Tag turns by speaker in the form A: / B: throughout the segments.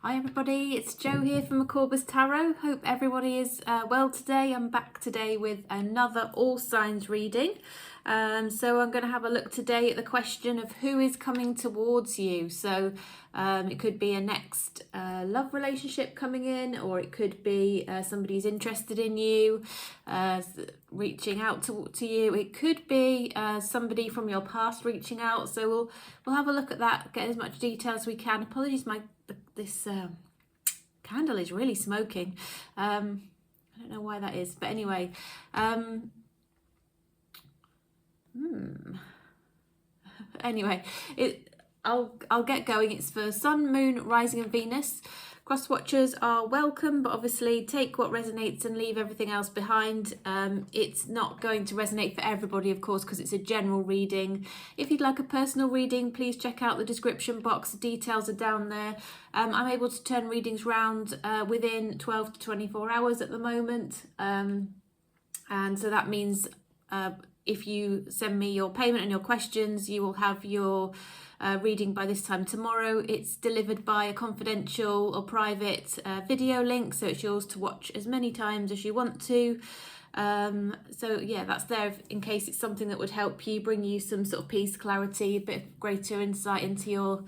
A: Hi everybody, it's Jo here from Aquarius Tarot. Hope everybody is well today. I'm back today with another all signs reading. So I'm going to have a look today at the question of who is coming towards you. So it could be a next love relationship coming in, or it could be somebody who's interested in you, reaching out to you. It could be somebody from your past reaching out. So we'll have a look at that, get as much detail as we can. Apologies, this candle is really smoking. I don't know why that is, but anyway. Anyway, I'll get going. It's for Sun, Moon, Rising and Venus. Cross watchers are welcome, but obviously take what resonates and leave everything else behind. It's not going to resonate for everybody, of course, because it's a general reading. If you'd like a personal reading, please check out the description box. The details are down there. I'm able to turn readings round within 12 to 24 hours at the moment. And so that means if you send me your payment and your questions, you will have your reading by this time tomorrow. It's delivered by a confidential or private video link, so it's yours to watch as many times as you want to. So yeah, that's there in case it's something that would help you, bring you some sort of peace, clarity, a bit of greater insight into your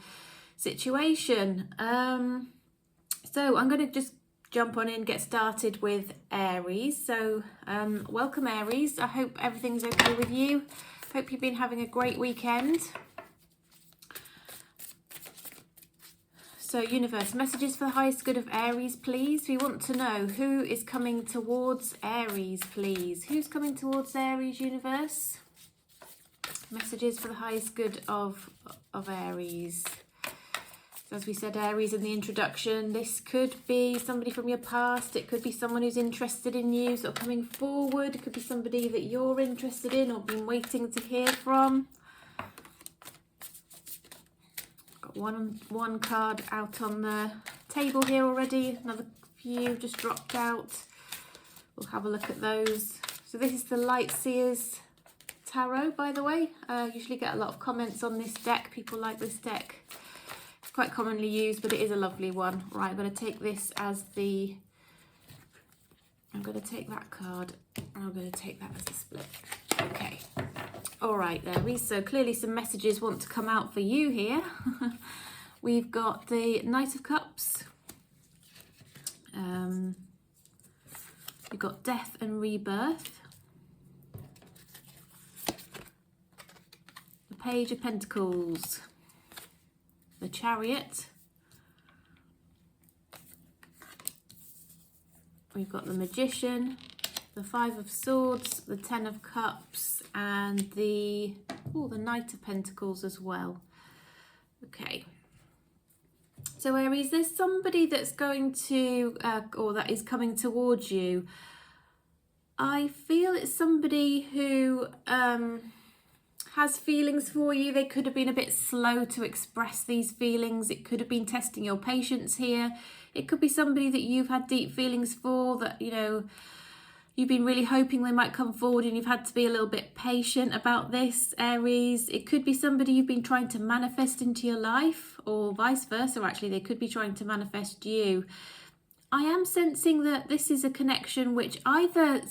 A: situation. So I'm going to just jump on in, get started with Aries. So welcome Aries. I hope everything's okay with you. Hope you've been having a great weekend. So universe, messages for the highest good of Aries, please. We want to know who is coming towards Aries, please. Who's coming towards Aries, universe? Messages for the highest good of Aries. So as we said, Aries in the introduction, this could be somebody from your past. It could be someone who's interested in you, sort of coming forward. It could be somebody that you're interested in or been waiting to hear from. One card out on the table here already, another few just dropped out. We'll have a look at those. So this is the Light Seers Tarot, by the way. Usually get a lot of comments on this deck. People like this deck. It's quite commonly used, but it is a lovely one. Right, I'm going to take this as the... I'm going to take that card and I'm going to take that as a split. Okay. All right, there. So clearly some messages want to come out for you here. We've got the Knight of Cups. We've got Death and Rebirth. The Page of Pentacles. The Chariot. We've got the Magician. The Five of Swords, the Ten of Cups, and the Knight of Pentacles as well. Okay. So Aries, there's somebody that's going to, or that is coming towards you. I feel it's somebody who has feelings for you. They could have been a bit slow to express these feelings. It could have been testing your patience here. It could be somebody that you've had deep feelings for, that, you know, you've been really hoping they might come forward and you've had to be a little bit patient about this, Aries. It could be somebody you've been trying to manifest into your life, or vice versa, actually. They could be trying to manifest you. I am sensing that this is a connection which either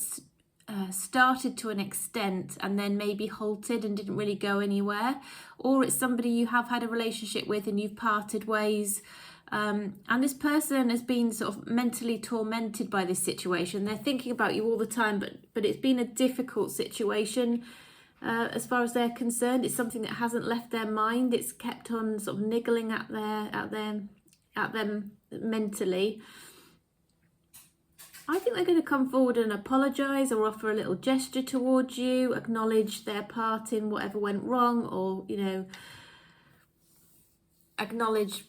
A: started to an extent and then maybe halted and didn't really go anywhere, or it's somebody you have had a relationship with and you've parted ways. And this person has been sort of mentally tormented by this situation. They're thinking about you all the time, but it's been a difficult situation as far as they're concerned. It's something that hasn't left their mind. It's kept on sort of niggling at them mentally. I think they're going to come forward and apologise or offer a little gesture towards you, acknowledge their part in whatever went wrong, or, you know, acknowledge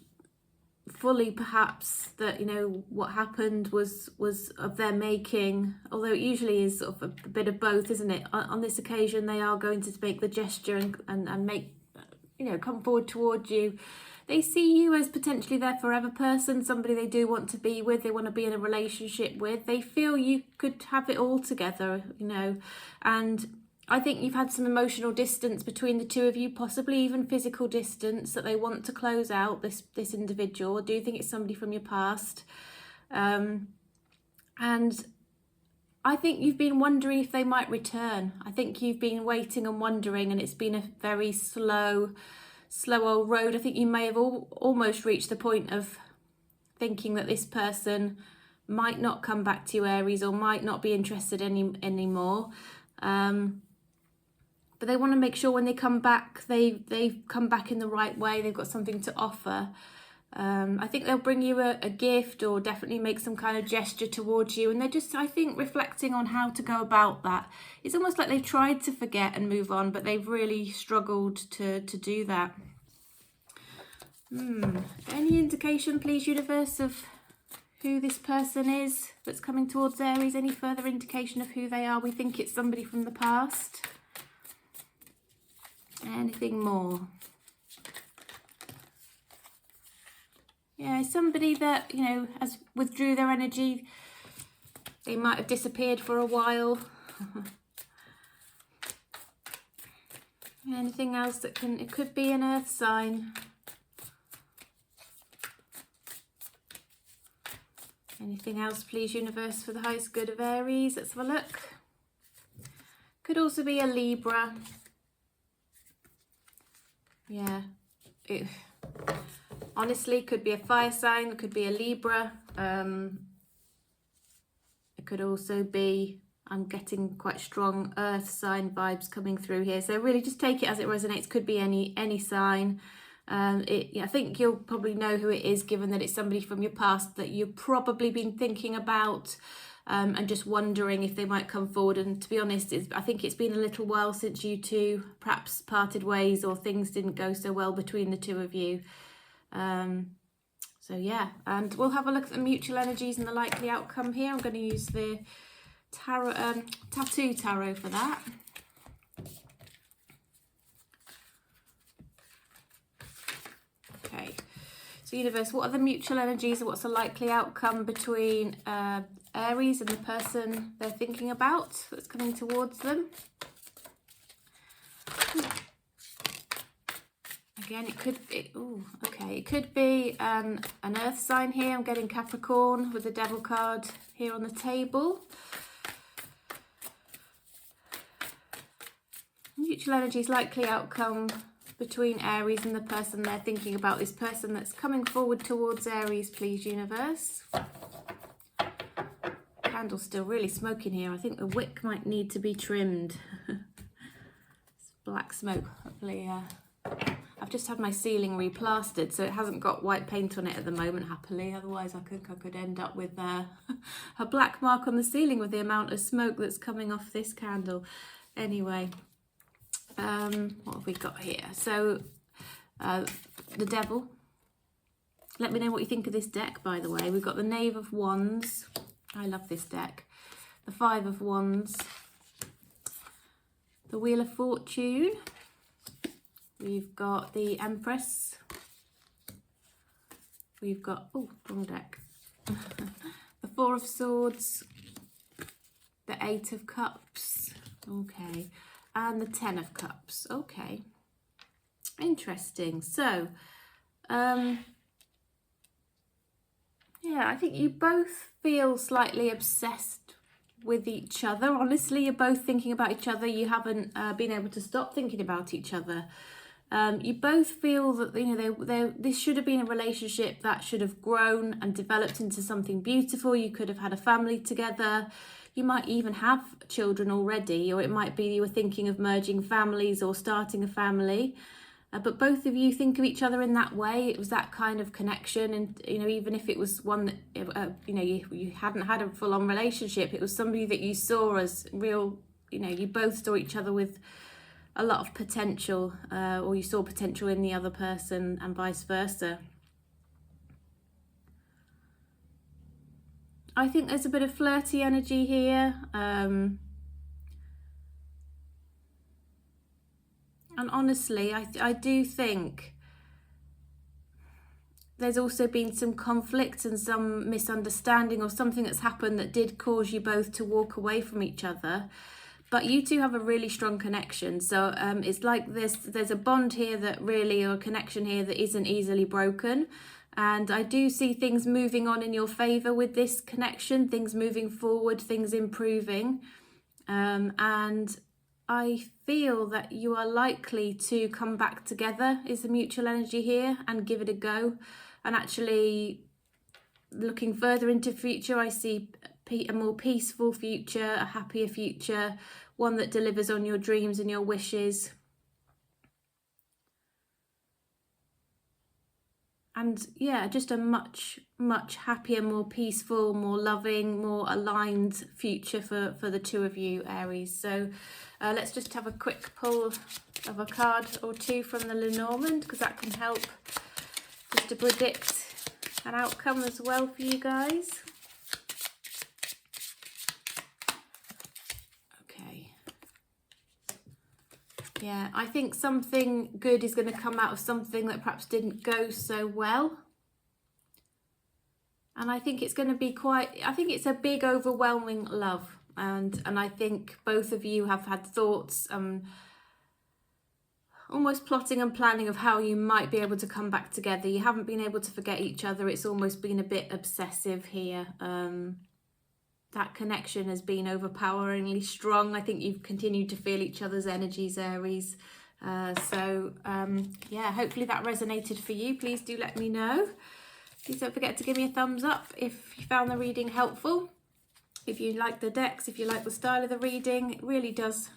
A: fully perhaps that, you know, what happened was of their making, although it usually is sort of a bit of both, isn't it? On this occasion they are going to make the gesture and make, you know, come forward towards you. They see you as potentially their forever person, somebody they do want to be with, they want to be in a relationship with. They feel you could have it all together, you know, and I think you've had some emotional distance between the two of you, possibly even physical distance that they want to close out, this individual. I do think it's somebody from your past. And I think you've been wondering if they might return. I think you've been waiting and wondering, and it's been a very slow old road. I think you may have almost reached the point of thinking that this person might not come back to you, Aries, or might not be interested anymore. But they want to make sure when they come back, they come back in the right way. They've got something to offer. I think they'll bring you a gift, or definitely make some kind of gesture towards you. And they're just, I think, reflecting on how to go about that. It's almost like they've tried to forget and move on, but they've really struggled to do that. Any indication, please, universe, of who this person is that's coming towards Aries? Any further indication of who they are? We think it's somebody from the past. Anything more? Yeah, somebody that, you know, has withdrew their energy. They might have disappeared for a while. Anything else that can, it could be an earth sign. Anything else, please, universe, for the highest good of Aries? Let's have a look. Could also be a Libra. Yeah. Honestly, could be a fire sign. It could be a Libra. It could also be, I'm getting quite strong earth sign vibes coming through here. So really just take it as it resonates. Could be any sign. I think you'll probably know who it is, given that it's somebody from your past that you've probably been thinking about, and just wondering if they might come forward. And to be honest, I think it's been a little while since you two perhaps parted ways, or things didn't go so well between the two of you. So yeah, and we'll have a look at the mutual energies and the likely outcome here. I'm going to use the tarot, tattoo tarot for that. Okay, so universe, what are the mutual energies, and what's the likely outcome between Aries and the person they're thinking about that's coming towards them? Again, it could be, it could be an earth sign here. I'm getting Capricorn with the Devil card here on the table. Mutual energies, likely outcome between Aries and the person they're thinking about. This person that's coming forward towards Aries, please, universe. Candle's still really smoking here. I think the wick might need to be trimmed. It's black smoke. Hopefully, I've just had my ceiling replastered, so it hasn't got white paint on it at the moment, happily. Otherwise, I think I could end up with a black mark on the ceiling with the amount of smoke that's coming off this candle. Anyway, what have we got here? So, the Devil. Let me know what you think of this deck, by the way. We've got the Knave of Wands. I love this deck. The Five of Wands. The Wheel of Fortune. We've got the Empress. We've got, wrong deck. The Four of Swords. The Eight of Cups. Okay. And the Ten of Cups. Okay. Interesting. So, yeah, I think you both feel slightly obsessed with each other. Honestly, you're both thinking about each other. You haven't been able to stop thinking about each other. You both feel that, you know, this should have been a relationship that should have grown and developed into something beautiful. You could have had a family together. You might even have children already, or it might be you were thinking of merging families or starting a family. But both of you think of each other in that way. It was that kind of connection. And, you know, even if it was one that, you know, you hadn't had a full-on relationship, it was somebody that you saw as real, you know, you both saw each other with a lot of potential, or you saw potential in the other person and vice versa. I think there's a bit of flirty energy here. And honestly, I do think there's also been some conflict and some misunderstanding, or something that's happened that did cause you both to walk away from each other. but you two have a really strong connection. So it's like there's a bond here that really, or a connection here that isn't easily broken. And I do see things moving on in your favour with this connection, things moving forward, things improving. And I feel that you are likely to come back together, is the mutual energy here, and give it a go. And actually, looking further into future, I see a more peaceful future, a happier future, one that delivers on your dreams and your wishes. And yeah, just a much happier, more peaceful, more loving, more aligned future for the two of you, Aries. So let's just have a quick pull of a card or two from the Lenormand, because that can help just to predict an outcome as well for you guys. Okay. Yeah, I think something good is going to come out of something that perhaps didn't go so well. And I think it's going to be I think it's a big, overwhelming love. And I think both of you have had thoughts, almost plotting and planning of how you might be able to come back together. You haven't been able to forget each other. It's almost been a bit obsessive here. That connection has been overpoweringly strong. I think you've continued to feel each other's energies, Aries. Yeah, hopefully that resonated for you. Please do let me know. Please don't forget to give me a thumbs up if you found the reading helpful. If you like the decks, if you like the style of the reading, it really does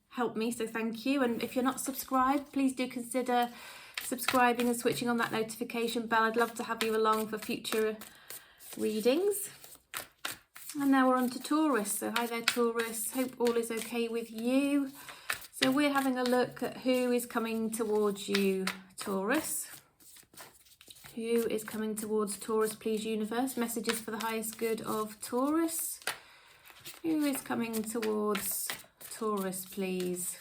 A: help me, so thank you. And if you're not subscribed, please do consider subscribing and switching on that notification bell. I'd love to have you along for future readings. And now we're on to Taurus. So hi there, Taurus. Hope all is okay with you. So we're having a look at who is coming towards you, Taurus. Who is coming towards Taurus, please, universe? Messages for the highest good of Taurus. Who is coming towards Taurus, please?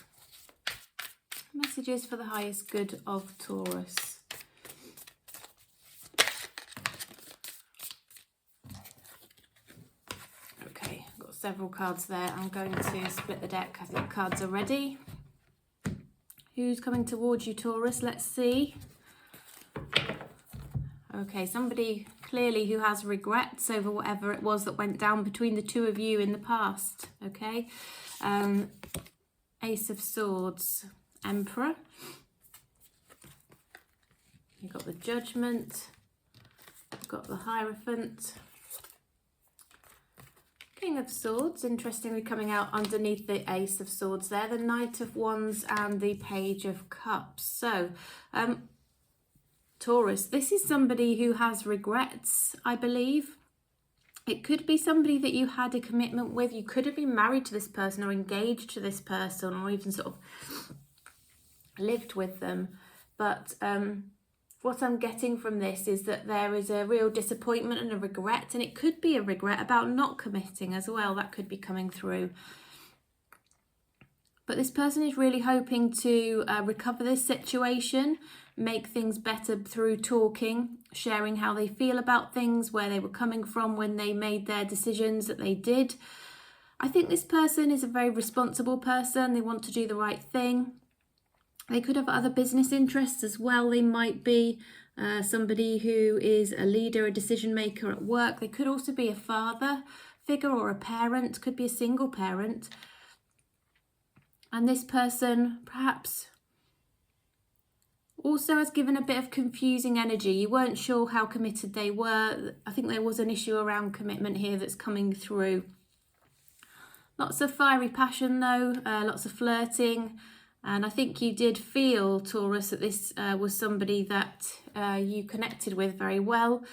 A: Messages for the highest good of Taurus. Okay, I've got several cards there. I'm going to split the deck. I think cards are ready. Who's coming towards you, Taurus? Let's see. Okay, somebody clearly who has regrets over whatever it was that went down between the two of you in the past, okay? Ace of Swords, Emperor. You've got the Judgment. You've got the Hierophant. King of Swords, interestingly coming out underneath the Ace of Swords there. The Knight of Wands and the Page of Cups. So, Taurus, this is somebody who has regrets, I believe. It could be somebody that you had a commitment with. You could have been married to this person or engaged to this person or even sort of lived with them. But what I'm getting from this is that there is a real disappointment and a regret. And it could be a regret about not committing as well. That could be coming through. But this person is really hoping to recover this situation, make things better through talking, sharing how they feel about things, where they were coming from when they made their decisions that they did. I think this person is a very responsible person. They want to do the right thing. They could have other business interests as well. They might be somebody who is a leader, a decision maker at work. They could also be a father figure or a parent, could be a single parent. And this person perhaps also has given a bit of confusing energy. You weren't sure how committed they were. I think there was an issue around commitment here that's coming through. Lots of fiery passion though, lots of flirting. And I think you did feel, Taurus, that this was somebody that you connected with very well.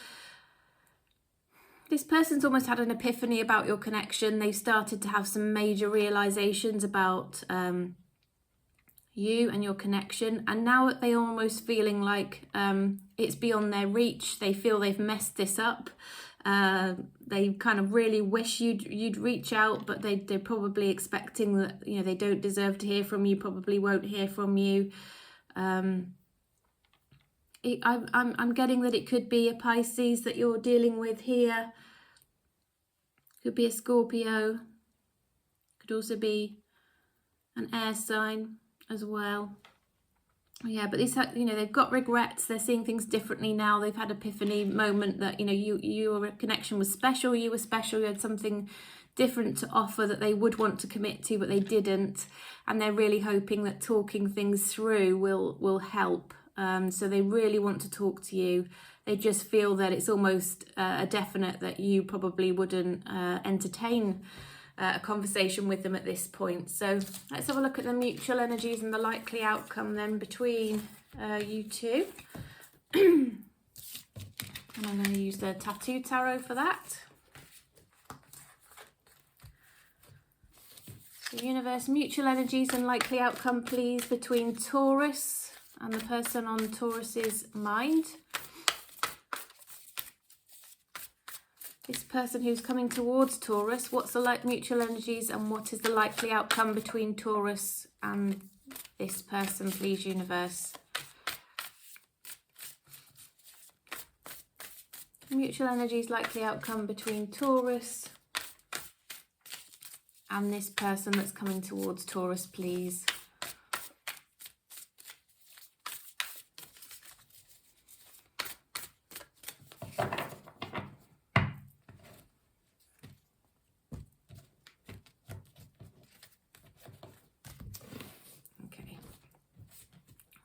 A: This person's almost had an epiphany about your connection. They've started to have some major realizations about you and your connection, and now they're almost feeling like it's beyond their reach. They feel they've messed this up. They kind of really wish you'd reach out, but they're probably expecting that, you know, they don't deserve to hear from you, probably won't hear from you. I'm getting that it could be a Pisces that you're dealing with here. Could be a Scorpio. Could also be an air sign as well. Yeah, but these, you know, they've got regrets. They're seeing things differently now. They've had epiphany moment that, you know, your connection was special. You were special. You had something different to offer that they would want to commit to, but they didn't. And they're really hoping that talking things through will help. So they really want to talk to you. They just feel that it's almost a definite that you probably wouldn't entertain a conversation with them at this point. So let's have a look at the mutual energies and the likely outcome then between you two. And I'm going to use the Tattoo Tarot for that. So universe, mutual energies and likely outcome please between Taurus and the person on Taurus's mind. This person who's coming towards Taurus, what's the mutual energies and what is the likely outcome between Taurus and this person, please, universe? Mutual energies, likely outcome between Taurus and this person that's coming towards Taurus, please.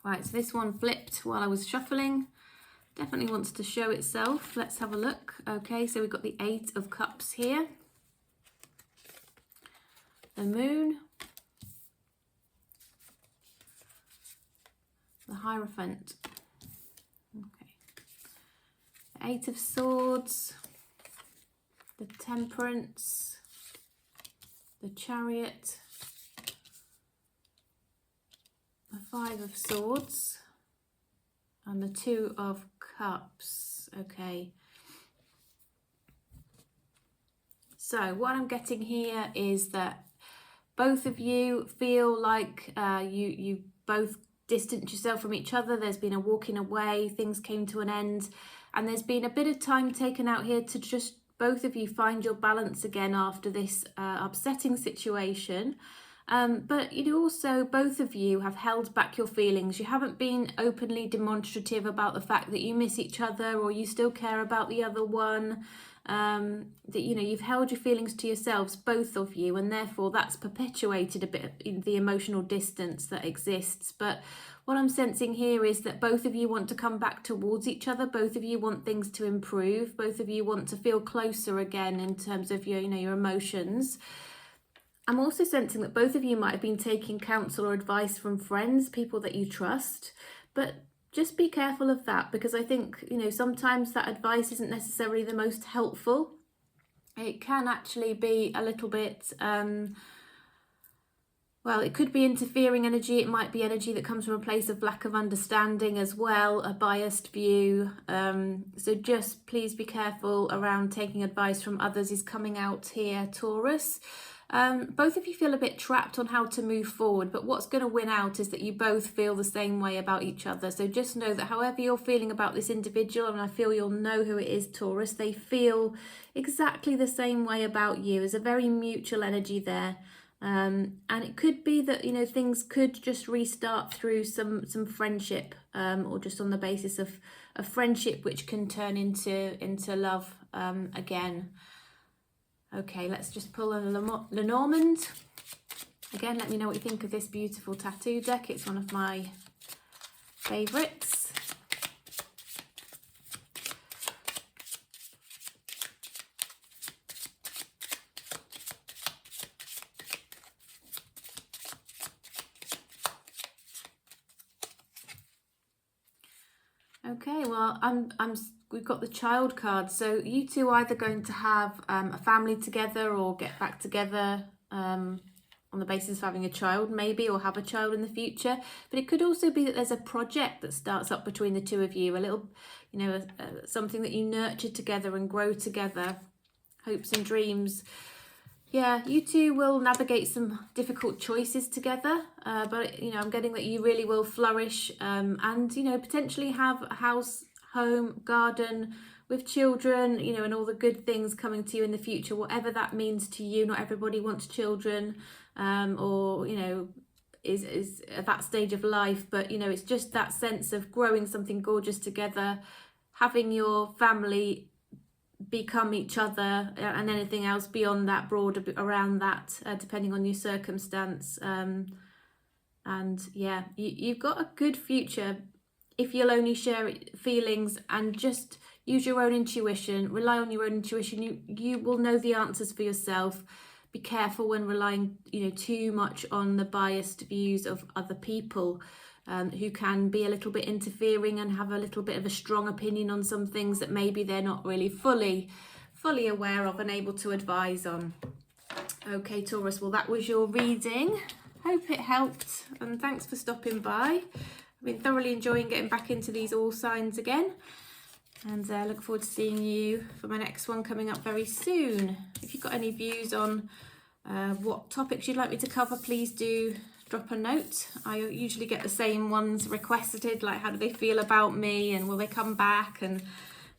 A: Right, so this one flipped while I was shuffling. Definitely wants to show itself. Let's have a look. Okay, so we've got the 8 of Cups here. The Moon. The Hierophant. Okay. The 8 of Swords. The Temperance. The Chariot. The 5 of Swords and the 2 of Cups. Okay. So what I'm getting here is that both of you feel like you both distanced yourself from each other. There's been a walking away, things came to an end, and there's been a bit of time taken out here to just both of you find your balance again after this upsetting situation. But you also, both of you have held back your feelings. You haven't been openly demonstrative about the fact that you miss each other or you still care about the other one. That, you know, you've held your feelings to yourselves, both of you, and therefore that's perpetuated a bit of the emotional distance that exists. But what I'm sensing here is that both of you want to come back towards each other. Both of you want things to improve. Both of you want to feel closer again in terms of your, you know, your emotions. I'm also sensing that both of you might have been taking counsel or advice from friends, people that you trust, but just be careful of that, because I think, you know, sometimes that advice isn't necessarily the most helpful. It can actually be a little bit, well, it could be interfering energy. It might be energy that comes from a place of lack of understanding as well, a biased view. So just please be careful around taking advice from others is coming out here, Taurus. Both of you feel a bit trapped on how to move forward, but what's going to win out is that you both feel the same way about each other. So just know that however you're feeling about this individual, and I feel you'll know who it is, Taurus, they feel exactly the same way about you. There's a very mutual energy there. And it could be that, you know, things could just restart through some friendship, or just on the basis of a friendship which can turn into love again. Okay, let's just pull a Lenormand. Again, let me know what you think of this beautiful tattoo deck. It's one of my favourites. Okay, well, we've got the child card. So you two are either going to have a family together or get back together on the basis of having a child maybe, or have a child in the future. But it could also be that there's a project that starts up between the two of you, a little, you know, something that you nurture together and grow together, hopes and dreams. Yeah, you two will navigate some difficult choices together, but, you know, I'm getting that you really will flourish and, you know, potentially have a house, home, garden with children, you know, and all the good things coming to you in the future, whatever that means to you. Not everybody wants children, or, you know, is at that stage of life. But, you know, it's just that sense of growing something gorgeous together, having your family become each other, and anything else beyond that, broader around that, depending on your circumstance. And yeah, you've got a good future if you'll only share feelings and just use your own intuition, rely on your own intuition. You will know the answers for yourself. Be careful when relying, you know, too much on the biased views of other people, who can be a little bit interfering and have a little bit of a strong opinion on some things that maybe they're not really fully aware of and able to advise on. Okay, Taurus, well, that was your reading. Hope it helped, and thanks for stopping by. I've been thoroughly enjoying getting back into these all signs again, and look forward to seeing you for my next one coming up very soon. If you've got any views on what topics you'd like me to cover, please do drop a note. I usually get the same ones requested, like how do they feel about me and will they come back, and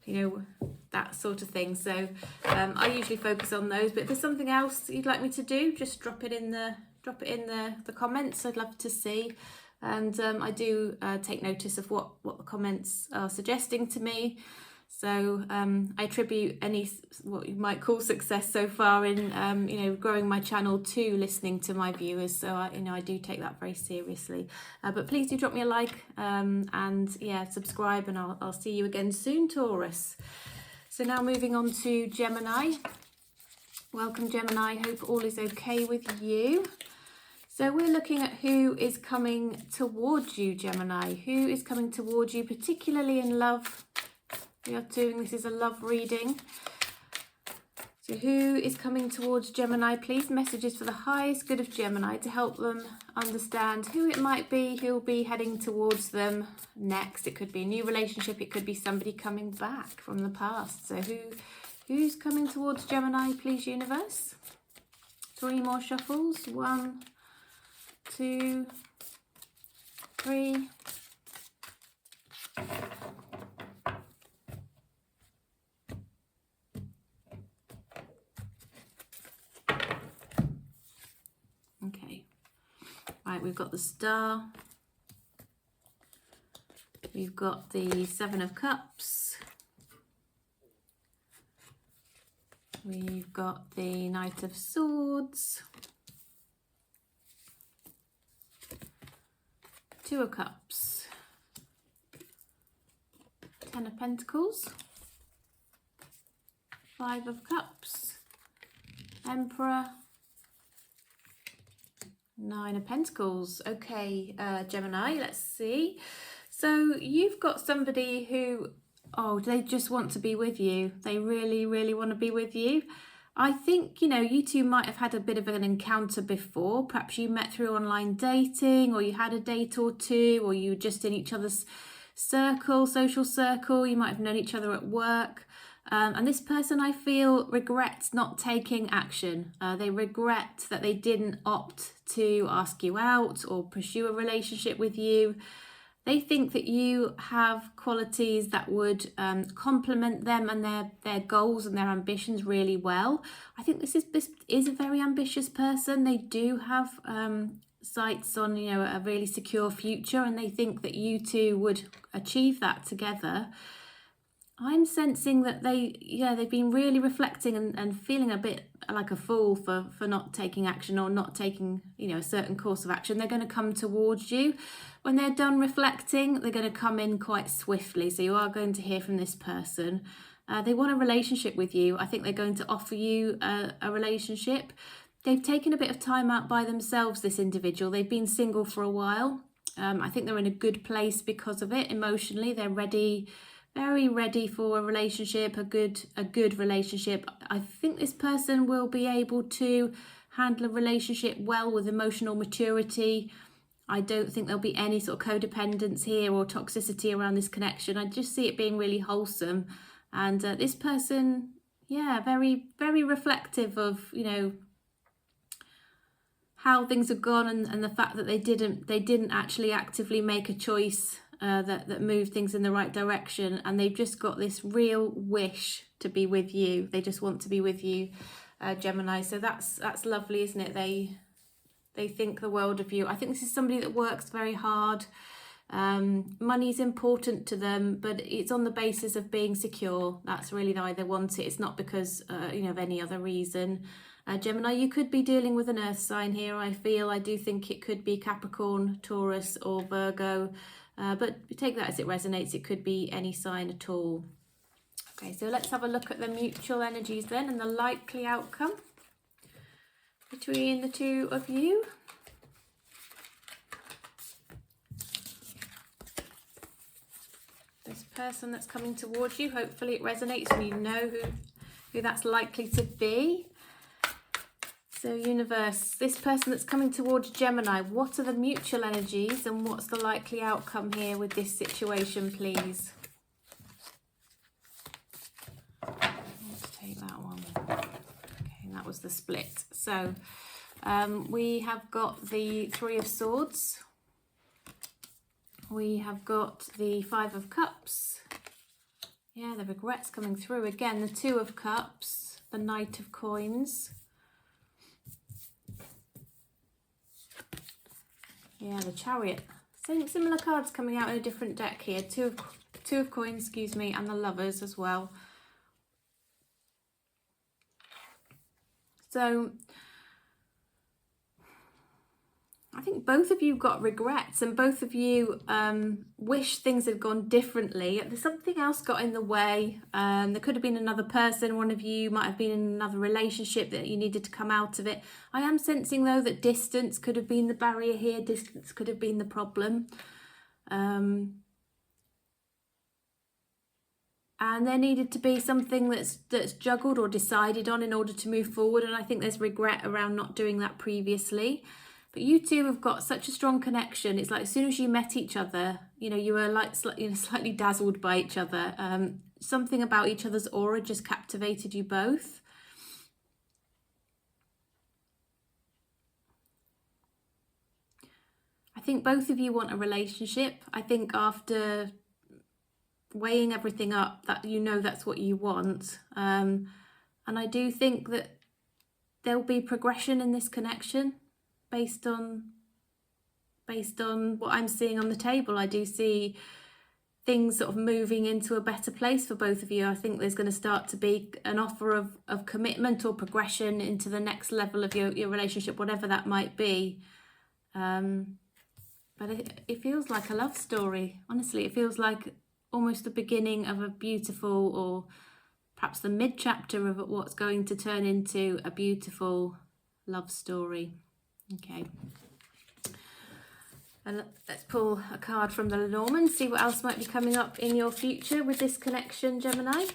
A: you know, that sort of thing. So I usually focus on those, but if there's something else you'd like me to do, just drop it in the comments. I'd love to see. And I do take notice of what the comments are suggesting to me. So I attribute any what you might call success so far in you know, growing my channel to listening to my viewers. So I do take that very seriously. But please do drop me a like, and yeah, subscribe, and I'll see you again soon, Taurus. So now moving on to Gemini. Welcome, Gemini. Hope all is okay with you. So we're looking at who is coming towards you, Gemini. Who is coming towards you, particularly in love. We are doing, this is a love reading. So who is coming towards Gemini? Please, messages for the highest good of Gemini to help them understand who it might be, who will be heading towards them next. It could be a new relationship. It could be somebody coming back from the past. So who's coming towards Gemini, please, universe? 3 more shuffles. 1, 2, 3. Okay, right, we've got the Star, we've got the 7 of Cups, we've got the Knight of Swords, 2 of Cups, 10 of Pentacles, 5 of Cups, Emperor, 9 of Pentacles. Okay, Gemini, let's see. So you've got somebody who, oh, they just want to be with you. They really, really want to be with you. I think, you know, you two might have had a bit of an encounter before. Perhaps you met through online dating, or you had a date or two, or you were just in each other's circle, social circle. You might have known each other at work. And this person, I feel, regrets not taking action. They regret that they didn't opt to ask you out or pursue a relationship with you. They think that you have qualities that would complement them and their goals and their ambitions really well. I think this is a very ambitious person. They do have sights on, you know, a really secure future, and they think that you two would achieve that together. I'm sensing that they've been really reflecting and feeling a bit like a fool for not taking action, or not taking, you know, a certain course of action. They're going to come towards you. When they're done reflecting, they're going to come in quite swiftly. So you are going to hear from this person. They want a relationship with you. I think they're going to offer you a relationship. They've taken a bit of time out by themselves, this individual. They've been single for a while. I think they're in a good place because of it. Emotionally, they're ready, very ready for a relationship, a good relationship. I think this person will be able to handle a relationship well with emotional maturity. I don't think there'll be any sort of codependence here or toxicity around this connection. I just see it being really wholesome. And this person, yeah, very, very reflective of, you know, how things have gone, and the fact that they didn't actually actively make a choice that moved things in the right direction, and they've just got this real wish to be with you. They just want to be with you, Gemini. So that's lovely, isn't it? They think the world of you. I think this is somebody that works very hard. Money is important to them, but it's on the basis of being secure. That's really why they want it. It's not because of any other reason. Gemini, you could be dealing with an earth sign here. I do think it could be Capricorn, Taurus or Virgo, but take that as it resonates. It could be any sign at all. Okay, so let's have a look at the mutual energies then and the likely outcome between the two of you. This person that's coming towards you, hopefully it resonates and you know who that's likely to be. So universe, this person that's coming towards Gemini, what are the mutual energies and what's the likely outcome here with this situation, please? Let's take that one. Okay, and that was the split. So we have got the Three of Swords. We have got the Five of Cups. Yeah, the regrets coming through. Again, the Two of Cups, the Knight of Coins. Yeah, the Chariot. Similar cards coming out in a different deck here. Two of Coins, excuse me, and the Lovers as well. So I think both of you got regrets and both of you wish things had gone differently. There's something else got in the way. There could have been another person. One of you might have been in another relationship that you needed to come out of it. I am sensing though that distance could have been the barrier here. Distance could have been the problem. And there needed to be something that's juggled or decided on in order to move forward. And I think there's regret around not doing that previously. But you two have got such a strong connection. It's like as soon as you met each other, you were like slightly dazzled by each other. Something about each other's aura just captivated you both. I think both of you want a relationship. I think after weighing everything up, that that's what you want. And I do think that there'll be progression in this connection. Based on what I'm seeing on the table, I do see things sort of moving into a better place for both of you. I think there's going to start to be an offer of commitment or progression into the next level of your relationship, whatever that might be. But it feels like a love story. Honestly, it feels like almost the beginning of a beautiful, or perhaps the mid-chapter of what's going to turn into a beautiful love story. Okay, and let's pull a card from the Lenormand, see what else might be coming up in your future with this connection, Gemini.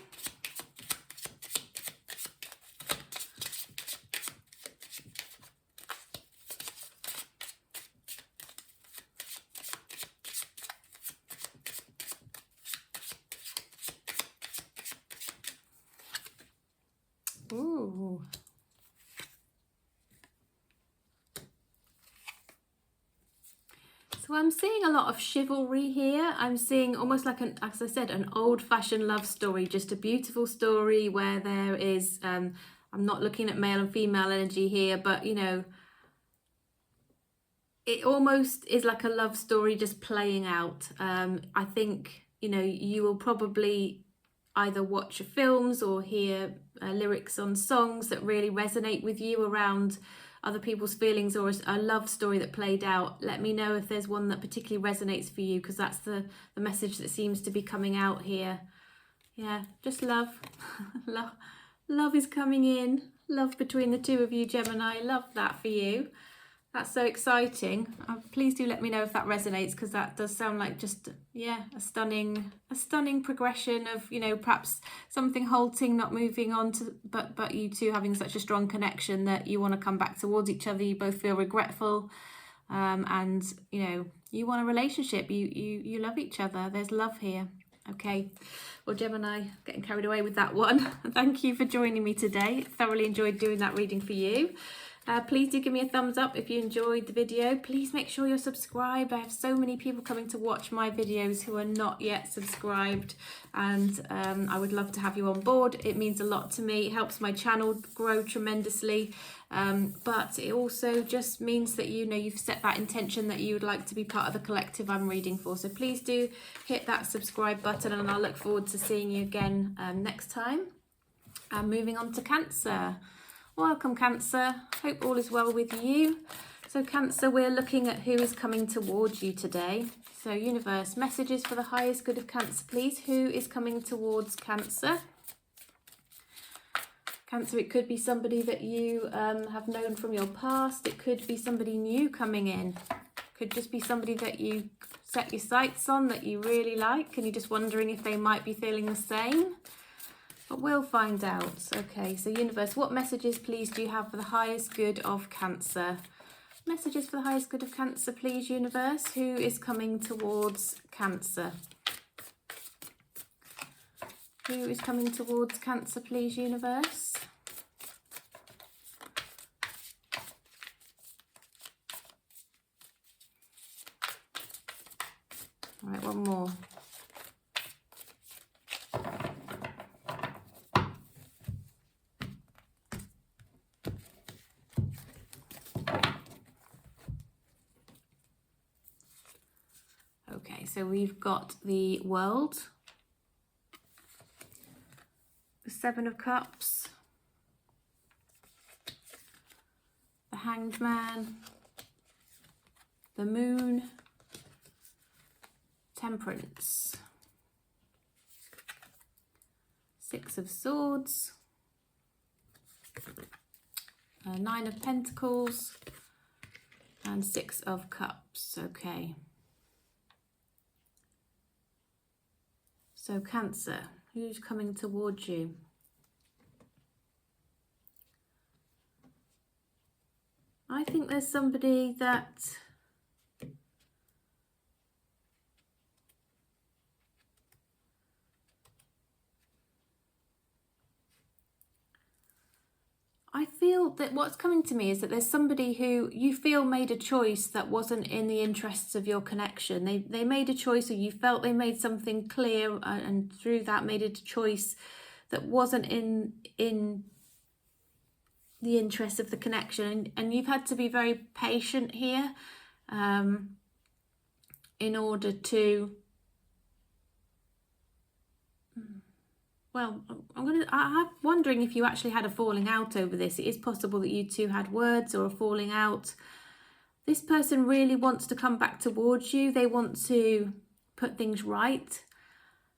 A: Ooh. So I'm seeing a lot of chivalry here. I'm seeing almost like as I said, an old-fashioned love story, just a beautiful story where there is, I'm not looking at male and female energy here, but it almost is like a love story just playing out. I think, you will probably either watch films or hear lyrics on songs that really resonate with you around other people's feelings, or a love story that played out. Let me know if there's one that particularly resonates for you, because that's the message that seems to be coming out here. Yeah, just love. Love is coming in. Love between the two of you, Gemini. Love that for you. That's so exciting. Please do let me know if that resonates, because that does sound like just, a stunning progression of, perhaps something halting, not moving on to, but you two having such a strong connection that you want to come back towards each other. You both feel regretful, and you want a relationship. You love each other. There's love here. Okay, well, Gemini, getting carried away with that one. Thank you for joining me today. Thoroughly enjoyed doing that reading for you. Please do give me a thumbs up if you enjoyed the video. Please make sure you're subscribed. I have so many people coming to watch my videos who are not yet subscribed, and I would love to have you on board. It means a lot to me. It helps my channel grow tremendously, but it also just means that you've set that intention that you would like to be part of the collective I'm reading for. So please do hit that subscribe button, and I'll look forward to seeing you again next time. Moving on to Cancer. Welcome, Cancer. Hope all is well with you. So Cancer, we're looking at who is coming towards you today. So universe, messages for the highest good of Cancer, please. Who is coming towards Cancer? Cancer, it could be somebody that you have known from your past. It could be somebody new coming in. Could just be somebody that you set your sights on, that you really like, and you're just wondering if they might be feeling the same. But we'll find out. Okay, so universe, what messages, please, do you have for the highest good of Cancer? Messages for the highest good of Cancer, please, universe. Who is coming towards Cancer? Who is coming towards Cancer, please, universe? All right, one more. Okay, so we've got the World, the Seven of Cups, the Hanged Man, the Moon, Temperance, Six of Swords, Nine of Pentacles, and Six of Cups. Okay. So Cancer, who's coming towards you? I think there's somebody that I feel that what's coming to me is that there's somebody who you feel made a choice that wasn't in the interests of your connection. They made a choice, or you felt they made something clear, and through that made a choice that wasn't in the interest of the connection. And you've had to be very patient here in order to... Well, I'm wondering if you actually had a falling out over this. It is possible that you two had words or a falling out. This person really wants to come back towards you. They want to put things right.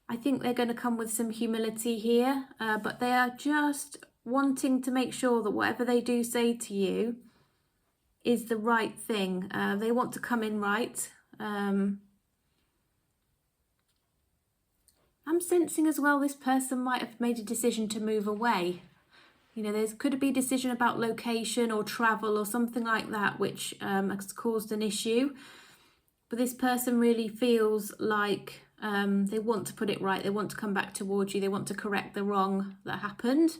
A: I think they're going to come with some humility here, but they are just wanting to make sure that whatever they do say to you is the right thing. They want to come in right. I'm sensing as well this person might have made a decision to move away. There could be a decision about location or travel or something like that, which has caused an issue. But this person really feels like they want to put it right. They want to come back towards you. They want to correct the wrong that happened.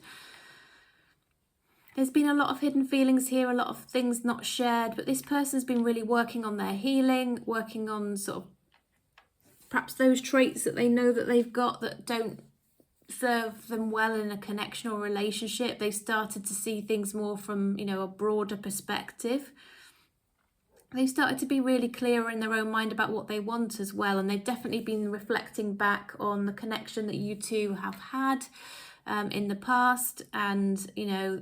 A: There's been a lot of hidden feelings here, a lot of things not shared, but this person's been really working on their healing, working on sort of perhaps those traits that they know that they've got that don't serve them well in a connection or relationship. They've started to see things more from, a broader perspective. They've started to be really clearer in their own mind about what they want as well. And they've definitely been reflecting back on the connection that you two have had in the past, and,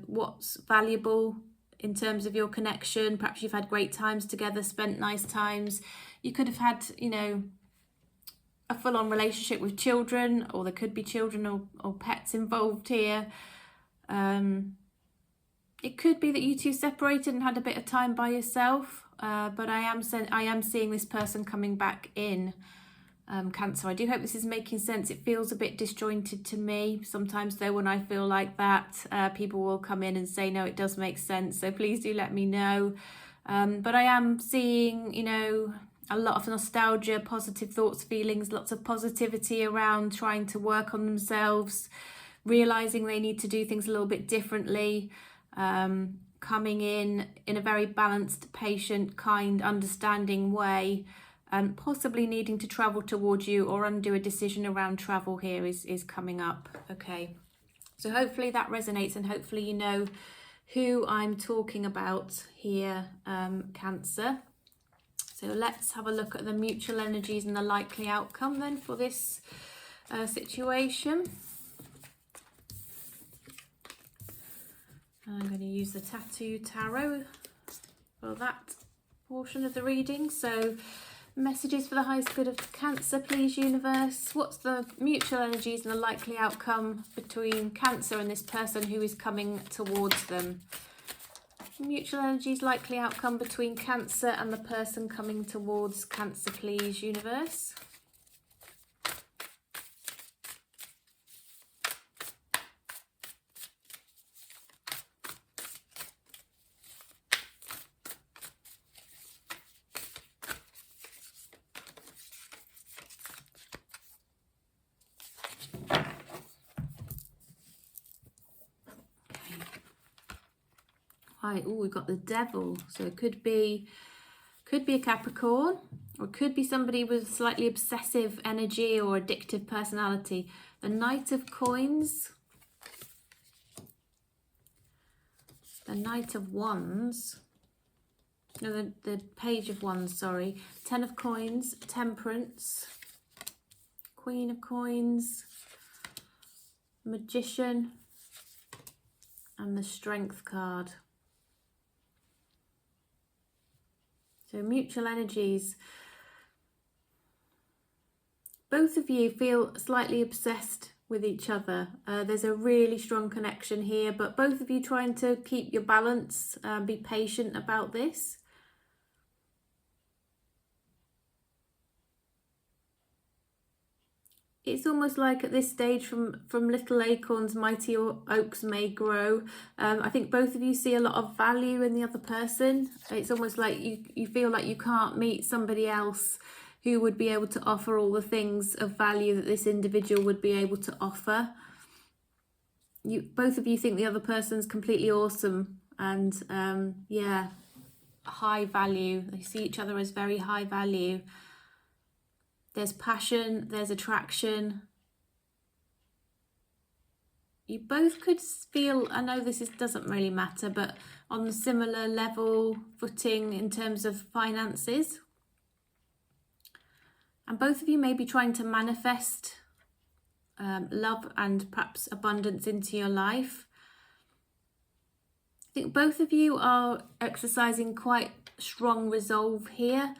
A: what's valuable in terms of your connection. Perhaps you've had great times together, spent nice times. You could have had, a full-on relationship with children, or there could be children or pets involved here. It could be that you two separated and had a bit of time by yourself, but I am seeing this person coming back in, Cancer. I do hope this is making sense. It feels a bit disjointed to me. Sometimes though, when I feel like that, people will come in and say, no, it does make sense. So please do let me know. But I am seeing, a lot of nostalgia, positive thoughts, feelings, lots of positivity around trying to work on themselves, realising they need to do things a little bit differently, coming in a very balanced, patient, kind, understanding way, possibly needing to travel towards you or undo a decision around travel here is coming up. Okay, so hopefully that resonates, and hopefully you know who I'm talking about here, Cancer. So let's have a look at the mutual energies and the likely outcome then for this situation. I'm going to use the Tattoo Tarot for that portion of the reading. So messages for the highest good of Cancer, please, universe. What's the mutual energies and the likely outcome between Cancer and this person who is coming towards them? Mutual energies, likely outcome between Cancer and the person coming towards Cancer, please, universe. Right, oh, we've got the Devil, so it could be a Capricorn, or it could be somebody with slightly obsessive energy or addictive personality. The Knight of Coins, the Knight of Wands, no, the Page of Wands, sorry, Ten of Coins, Temperance, Queen of Coins, Magician, and the Strength card. So mutual energies. Both of you feel slightly obsessed with each other. There's a really strong connection here, but both of you trying to keep your balance, be patient about this. It's almost like at this stage, from little acorns, mighty oaks may grow. I think both of you see a lot of value in the other person. It's almost like you feel like you can't meet somebody else who would be able to offer all the things of value that this individual would be able to offer. Both of you think the other person's completely awesome and yeah, high value. They see each other as very high value. There's passion, there's attraction. You both could feel, I know this doesn't really matter, but on a similar level footing in terms of finances. And both of you may be trying to manifest love and perhaps abundance into your life. I think both of you are exercising quite strong resolve here.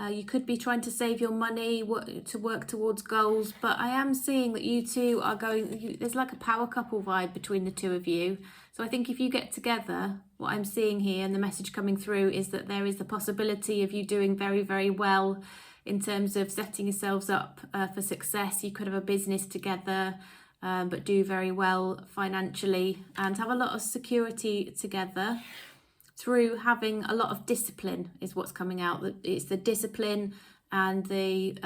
A: You could be trying to save your money, to work towards goals, but I am seeing that you two are there's like a power couple vibe between the two of you. So I think if you get together, what I'm seeing here and the message coming through is that there is the possibility of you doing very, very well in terms of setting yourselves up for success. You could have a business together, but do very well financially and have a lot of security together. Through having a lot of discipline is what's coming out. It's the discipline and the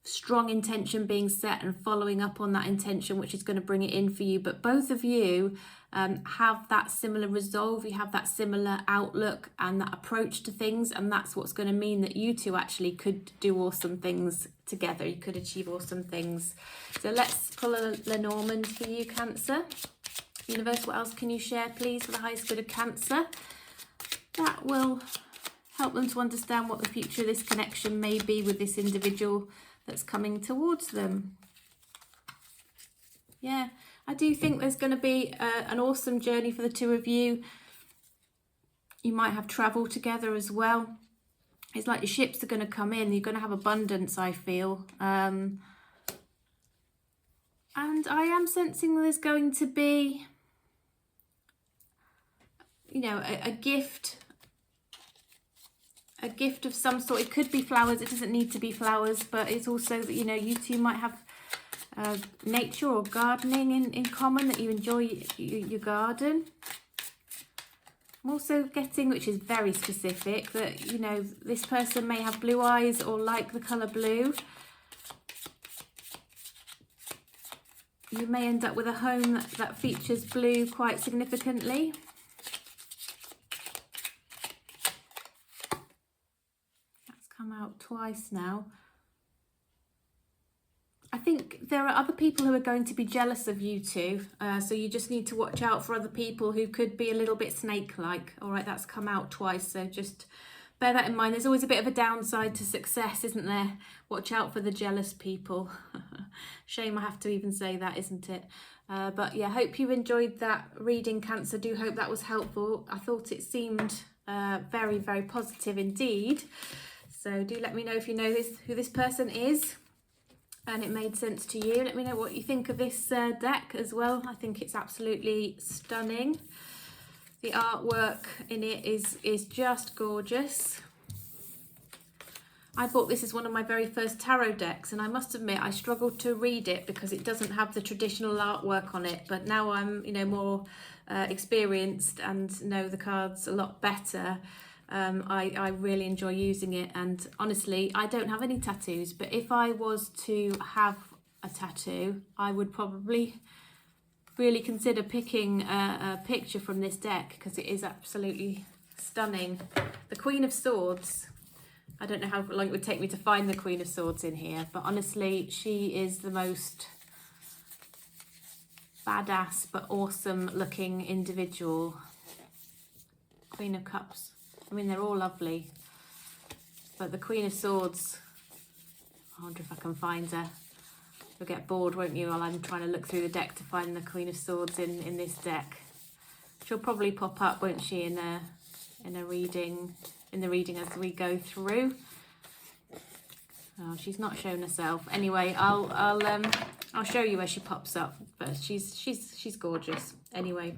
A: strong intention being set and following up on that intention, which is going to bring it in for you. But both of you have that similar resolve, you have that similar outlook and that approach to things, and that's what's going to mean that you two actually could do awesome things together. You could achieve awesome things. So let's pull a Lenormand for you, Cancer. Universe, what else can you share, please, for the highest good of Cancer? That will help them to understand what the future of this connection may be with this individual that's coming towards them. Yeah, I do think there's going to be an awesome journey for the two of you. You might have travel together as well. It's like your ships are going to come in. You're going to have abundance, I feel. And I am sensing there's going to be, you know, a gift of some sort. It could be flowers, it doesn't need to be flowers, but it's also that, you know, you two might have nature or gardening in common, that you enjoy your garden. I'm also getting, which is very specific, that, you know, this person may have blue eyes or like the colour blue. You may end up with a home that features blue quite significantly. twice now. I think there are other people who are going to be jealous of you two, so you just need to watch out for other people who could be a little bit snake-like. All right, that's come out twice, so just bear that in mind. There's always a bit of a downside to success, isn't there? Watch out for the jealous people. Shame I have to even say that, isn't it? But yeah, hope you enjoyed that reading, Cancer. Do hope that was helpful. I thought it seemed very, very positive indeed. So do let me know if you know who this person is and it made sense to you. Let me know what you think of this deck as well. I think it's absolutely stunning. The artwork in it is just gorgeous. I bought this as one of my very first tarot decks, and I must admit I struggled to read it because it doesn't have the traditional artwork on it. But now I'm, more experienced and know the cards a lot better. I really enjoy using it, and honestly, I don't have any tattoos, but if I was to have a tattoo, I would probably really consider picking a picture from this deck because it is absolutely stunning. The Queen of Swords. I don't know how long it would take me to find the Queen of Swords in here, but honestly, she is the most badass but awesome looking individual. Queen of Cups. I mean, they're all lovely, but the Queen of Swords, I wonder if I can find her. You'll get bored, won't you, while I'm trying to look through the deck to find the Queen of Swords in this deck. She'll probably pop up, won't she, in the reading as we go through. Oh, she's not shown herself. Anyway, I'll show you where she pops up, but she's gorgeous. Anyway,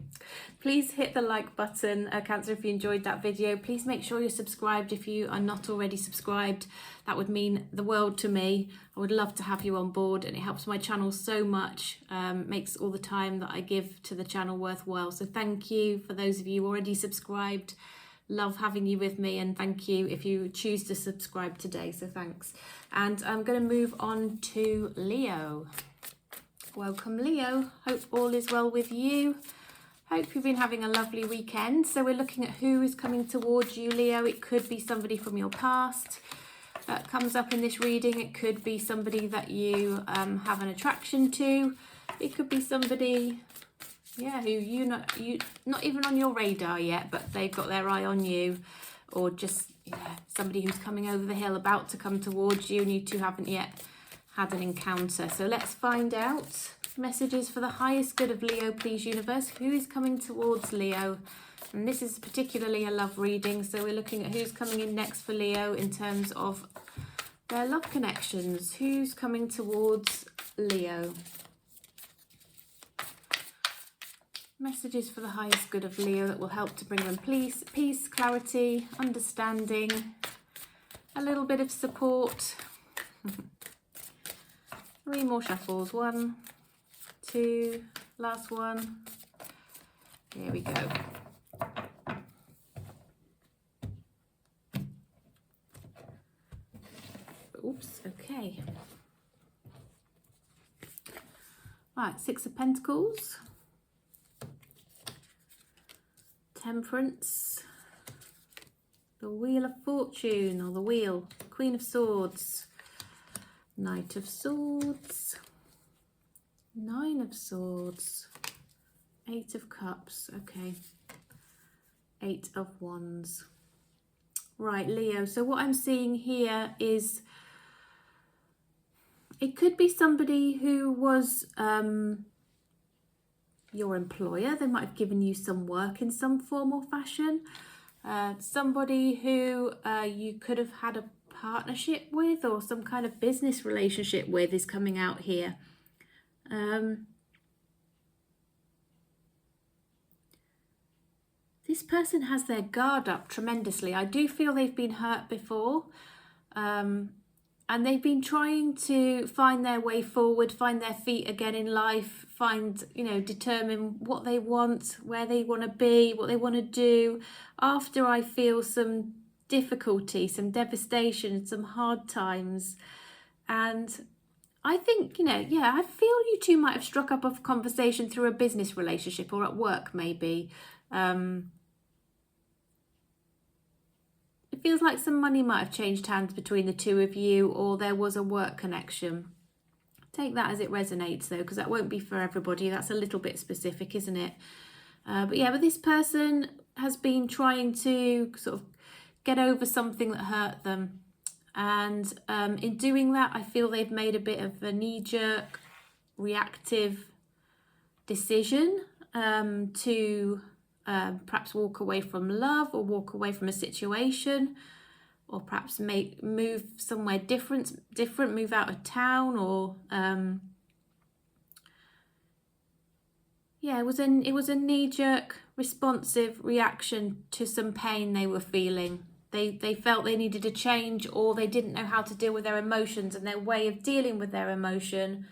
A: please hit the like button, Cancer, if you enjoyed that video. Please make sure you're subscribed if you are not already subscribed. That would mean the world to me. I would love to have you on board, and it helps my channel so much. Makes all the time that I give to the channel worthwhile. So thank you for those of you already subscribed. Love having you with me, and thank you if you choose to subscribe today, so thanks. And I'm going to move on to Leo. Welcome, Leo. Hope all is well with you. Hope you've been having a lovely weekend. So we're looking at who is coming towards you, Leo. It could be somebody from your past that comes up in this reading. It could be somebody that you have an attraction to. It could be somebody, yeah, who you not even on your radar yet, but they've got their eye on you, or just somebody who's coming over the hill, about to come towards you, and you two haven't yet had an encounter. So let's find out. Messages for the highest good of Leo, please, universe. Who is coming towards Leo? And this is particularly a love reading, so we're looking at who's coming in next for Leo in terms of their love connections. Who's coming towards Leo? Messages for the highest good of Leo that will help to bring them peace, clarity, understanding, a little bit of support. 3 more shuffles. 1, 2, last one. Here we go. Oops, okay. Right, 6 of Pentacles. Temperance, the Wheel of Fortune, or the Wheel, Queen of Swords, Knight of Swords, 9 of Swords, 8 of Cups, okay, 8 of Wands. Right, Leo, so what I'm seeing here is it could be somebody who was your employer. They might have given you some work in some form or fashion. Somebody who you could have had a partnership with, or some kind of business relationship with, is coming out here. This person has their guard up tremendously. I do feel they've been hurt before. And they've been trying to find their way forward, find their feet again in life, determine what they want, where they want to be, what they want to do. After I feel some difficulty, some devastation, some hard times. And I think, I feel you two might have struck up a conversation through a business relationship or at work maybe. It feels like some money might have changed hands between the two of you, or there was a work connection. Take that as it resonates though, because that won't be for everybody. That's a little bit specific, isn't it? But yeah, but this person has been trying to sort of get over something that hurt them. And in doing that, I feel they've made a bit of a knee-jerk, reactive decision to perhaps walk away from love, or walk away from a situation, or perhaps move somewhere different, move out of town, or yeah, it was a knee-jerk, responsive reaction to some pain they were feeling. They felt they needed a change, or they didn't know how to deal with their emotions, and their way of dealing with their emotion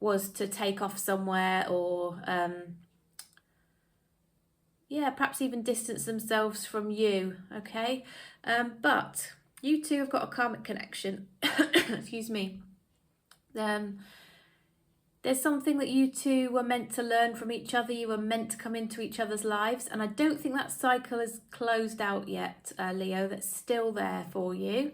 A: was to take off somewhere, or yeah, perhaps even distance themselves from you, okay? But you two have got a karmic connection. Excuse me. There's something that you two were meant to learn from each other. You were meant to come into each other's lives. And I don't think that cycle is closed out yet, Leo. That's still there for you.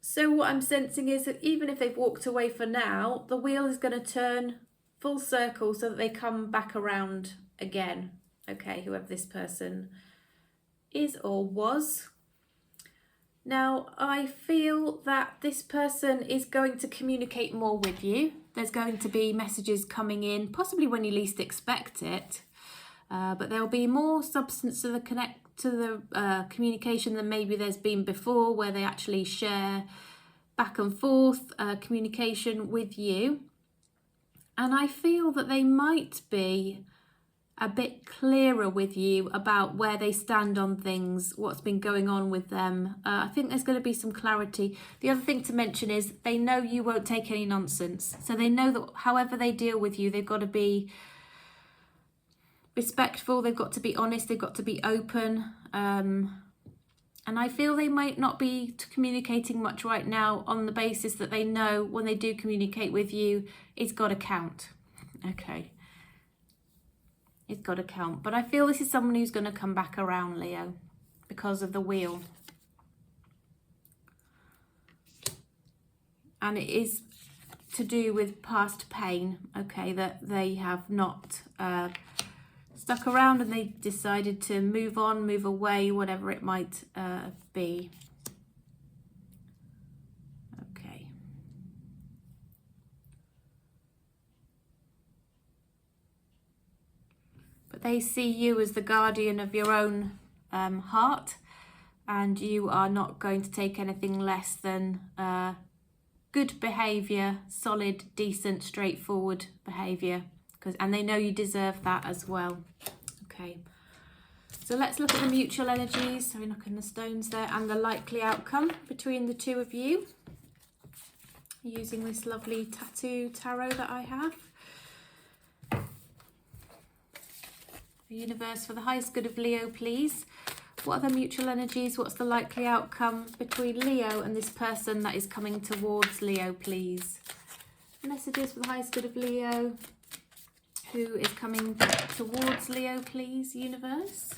A: So what I'm sensing is that even if they've walked away for now, the wheel is going to turn full circle so that they come back around again. Okay, whoever this person is or was. Now, I feel that this person is going to communicate more with you. There's going to be messages coming in, possibly when you least expect it. But there'll be more substance to the communication than maybe there's been before, where they actually share back and forth communication with you. And I feel that they might be a bit clearer with you about where they stand on things, what's been going on with them. I think there's going to be some clarity. The other thing to mention is they know you won't take any nonsense. So they know that however they deal with you, they've got to be respectful, they've got to be honest, they've got to be open. And I feel they might not be communicating much right now on the basis that they know when they do communicate with you, it's got to count. Okay. It's got to count. But I feel this is someone who's going to come back around, Leo, because of the wheel. And it is to do with past pain, okay, that they have not stuck around, and they decided to move on, move away, whatever it might be. Okay. But they see you as the guardian of your own heart, and you are not going to take anything less than good behaviour, solid, decent, straightforward behaviour, and they know you deserve that as well. Okay, so let's look at the mutual energies. So we're knocking the stones there, and the likely outcome between the two of you, using this lovely tattoo tarot that I have. The universe, for the highest good of Leo, please. What are the mutual energies? What's the likely outcome between Leo and this person that is coming towards Leo, please? Messages for the highest good of Leo. Who is coming towards Leo, please, universe?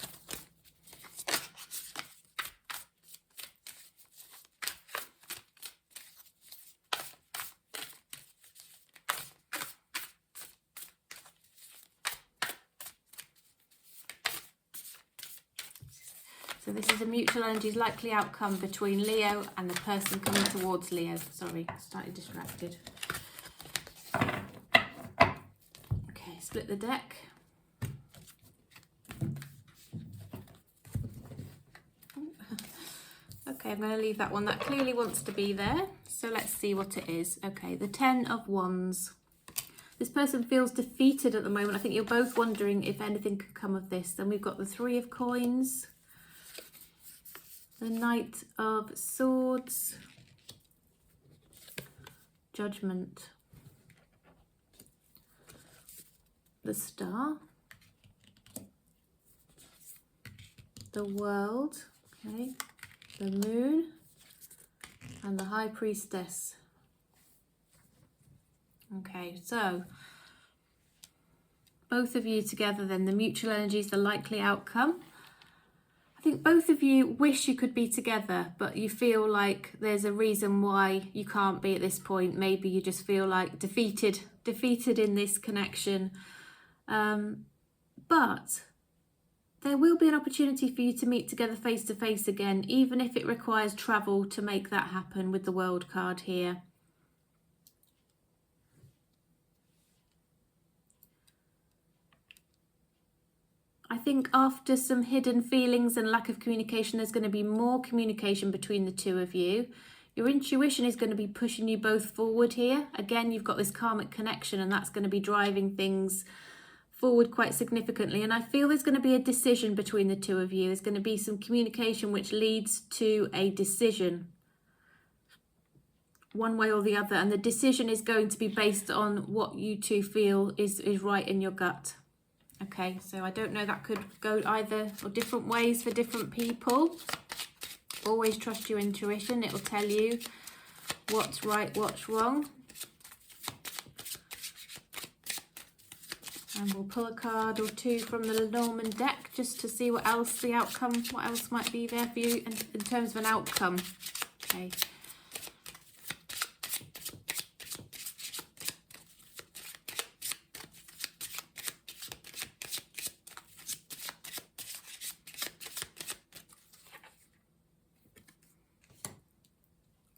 A: So this is a mutual energies likely outcome between Leo and the person coming towards Leo. Sorry, slightly distracted. Okay, split the deck. Okay, I'm going to leave that one. That clearly wants to be there. So let's see what it is. Okay, the 10 of Wands. This person feels defeated at the moment. I think you're both wondering if anything could come of this. Then we've got the 3 of Coins. The Knight of Swords, Judgment, the Star, the World, okay, the Moon, and the High Priestess. Okay, so both of you together then, the mutual energies, the likely outcome. I think both of you wish you could be together, but you feel like there's a reason why you can't be at this point. Maybe you just feel like defeated in this connection. But there will be an opportunity for you to meet together face to face again, even if it requires travel to make that happen with the World card here. I think after some hidden feelings and lack of communication, there's going to be more communication between the two of you. Your intuition is going to be pushing you both forward here. Again, you've got this karmic connection, and that's going to be driving things forward quite significantly. And I feel there's going to be a decision between the two of you. There's going to be some communication which leads to a decision, one way or the other. And the decision is going to be based on what you two feel is right in your gut. Okay, so I don't know, that could go either or different ways for different people. Always trust your intuition. It will tell you what's right, what's wrong. And we'll pull a card or two from the Norman deck just to see what else the outcome, what else might be there for you in terms of an outcome. Okay.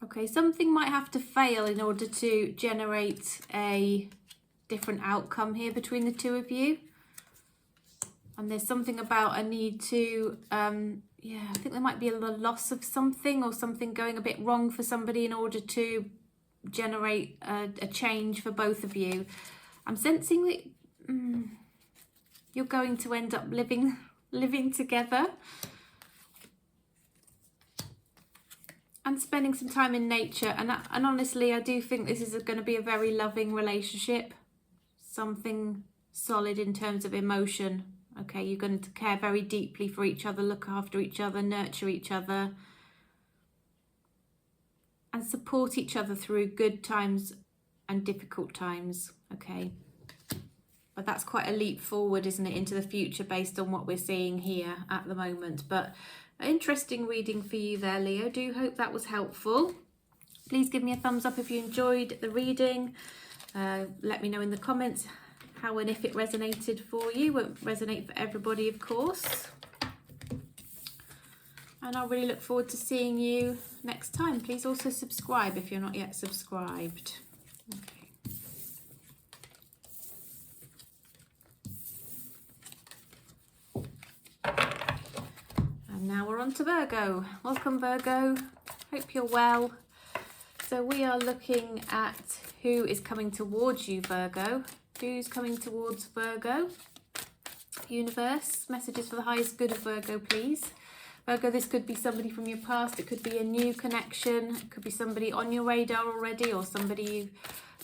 A: Okay, something might have to fail in order to generate a different outcome here between the two of you. And there's something about a need to, yeah, I think there might be a loss of something or something going a bit wrong for somebody in order to generate a change for both of you. I'm sensing that you're going to end up living together. And spending some time in nature. And honestly, I do think this is going to be a very loving relationship. Something solid in terms of emotion. Okay, you're going to care very deeply for each other, look after each other, nurture each other. And support each other through good times and difficult times. Okay. But that's quite a leap forward, isn't it, into the future based on what we're seeing here at the moment. But interesting reading for you there, Leo. Do hope that was helpful. Please give me a thumbs up if you enjoyed the reading. Let me know in the comments how and if it resonated for you. Won't resonate for everybody, of course. And I'll really look forward to seeing you next time. Please also subscribe if you're not yet subscribed. Okay. Now we're on to Virgo. Welcome, Virgo. Hope you're well. So we are looking at who is coming towards you, Virgo. Who's coming towards Virgo? Universe, messages for the highest good of Virgo, please. Virgo, this could be somebody from your past. It could be a new connection. It could be somebody on your radar already or somebody you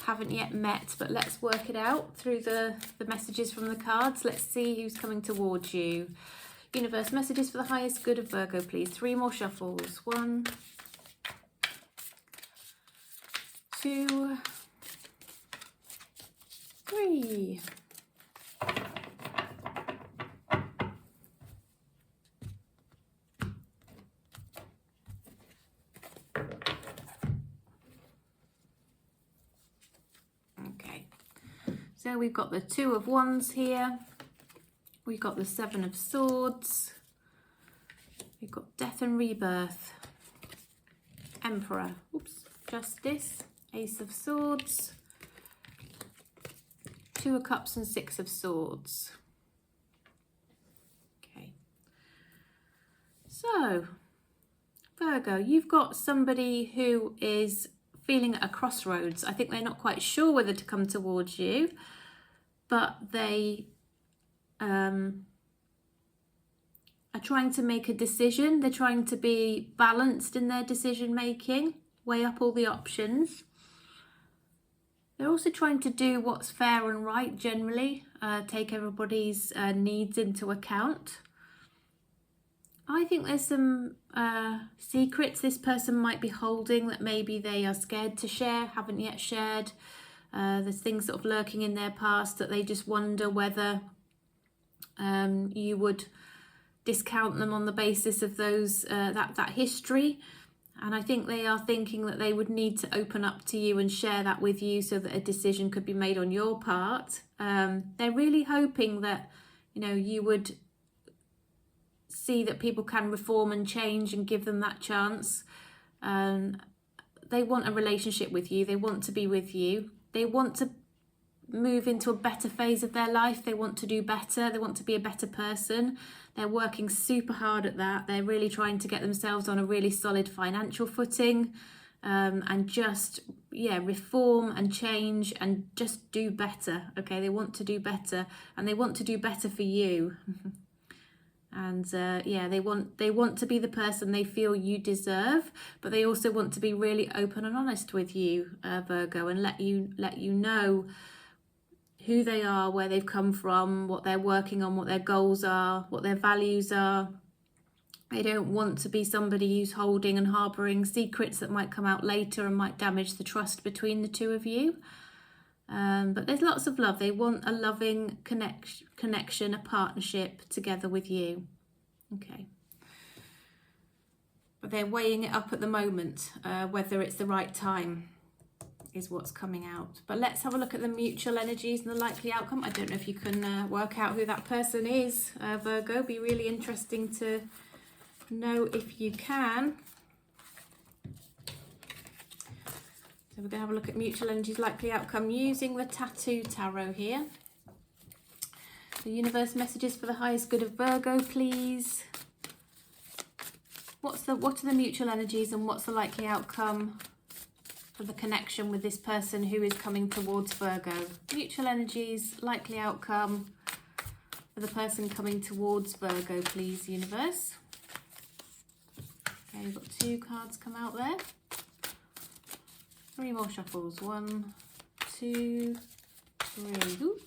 A: haven't yet met. But let's work it out through the messages from the cards. Let's see who's coming towards you. Universe, messages for the highest good of Virgo, please. 3 more shuffles. 1, 2, 3. Okay. So we've got the 2 of Wands here. We've got the 7 of Swords. We've got Death and Rebirth. Emperor. Oops. Justice. Ace of Swords. 2 of Cups and 6 of Swords. Okay. So, Virgo, you've got somebody who is feeling at a crossroads. I think they're not quite sure whether to come towards you, but they are trying to make a decision. They're trying to be balanced in their decision making, weigh up all the options. They're also trying to do what's fair and right generally, take everybody's needs into account. I think there's some secrets this person might be holding that maybe they are scared to share, haven't yet shared. There's things sort of lurking in their past that they just wonder whether you would discount them on the basis of those that history. And I think they are thinking that they would need to open up to you and share that with you so that a decision could be made on your part. They're really hoping that, you know, you would see that people can reform and change and give them that chance. They want a relationship with you. They want to be with you. They want to move into a better phase of their life. They want to do better. They want to be a better person. They're working super hard at that. They're really trying to get themselves on a really solid financial footing, and just, yeah, reform and change and just do better. Okay, they want to do better, and they want to do better for you. And yeah, they want to be the person they feel you deserve, but they also want to be really open and honest with you, Virgo, and let you know who they are, where they've come from, what they're working on, what their goals are, what their values are. They don't want to be somebody who's holding and harbouring secrets that might come out later and might damage the trust between the two of you. But there's lots of love. They want a loving connection, a partnership together with you. Okay. But they're weighing it up at the moment, whether it's the right time is what's coming out. But let's have a look at the mutual energies and the likely outcome. I don't know if you can work out who that person is, Virgo. Be really interesting to know if you can. So we're going to have a look at mutual energies, likely outcome using the Tattoo Tarot here. The universe messages for the highest good of Virgo, please. What are the mutual energies and what's the likely outcome for the connection with this person who is coming towards Virgo? Mutual energies, likely outcome for the person coming towards Virgo, please, universe. Okay, we've got 2 cards come out there. 3 more shuffles. 1, 2, 3. Ooh.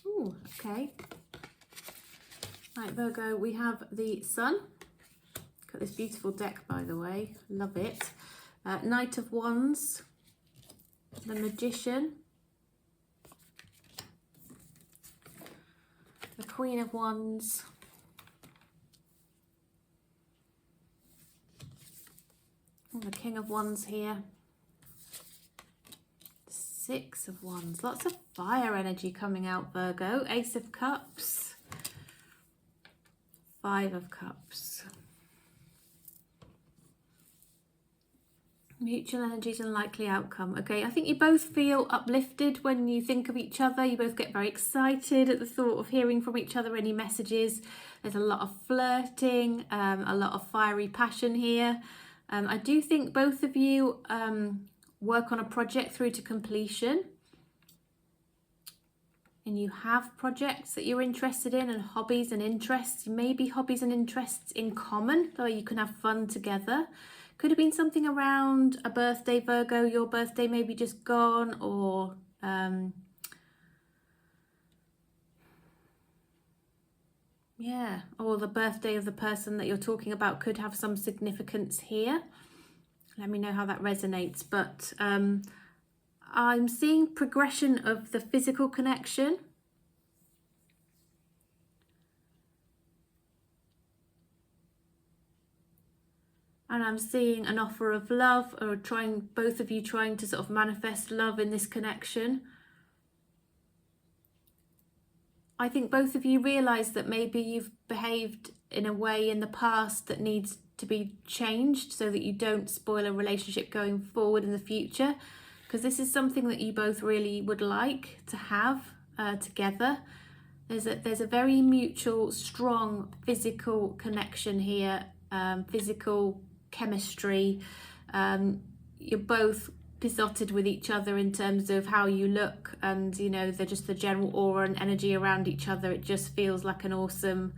A: Ooh, okay. Right, Virgo, we have the Sun. Look at this beautiful deck, by the way. Love it. Knight of Wands. The Magician. The Queen of Wands. And the King of Wands here. 6 of Wands. Lots of fire energy coming out, Virgo. Ace of Cups. 5 of Cups. Mutual energies and likely outcome. Okay, I think you both feel uplifted when you think of each other. You both get very excited at the thought of hearing from each other, any messages. There's a lot of flirting, a lot of fiery passion here. I do think both of you work on a project through to completion. And you have projects that you're interested in and hobbies and interests. Maybe hobbies and interests in common, so you can have fun together. Could have been something around a birthday, Virgo, your birthday maybe just gone, or yeah, or the birthday of the person that you're talking about could have some significance here. Let me know how that resonates. But I'm seeing progression of the physical connection. And I'm seeing an offer of love, or both of you trying to sort of manifest love in this connection. I think both of you realise that maybe you've behaved in a way in the past that needs to be changed so that you don't spoil a relationship going forward in the future. Because this is something that you both really would like to have together. There's a very mutual, strong physical connection here, physical chemistry. You're both besotted with each other in terms of how you look, and you know, just the general aura and energy around each other. It just feels like an awesome,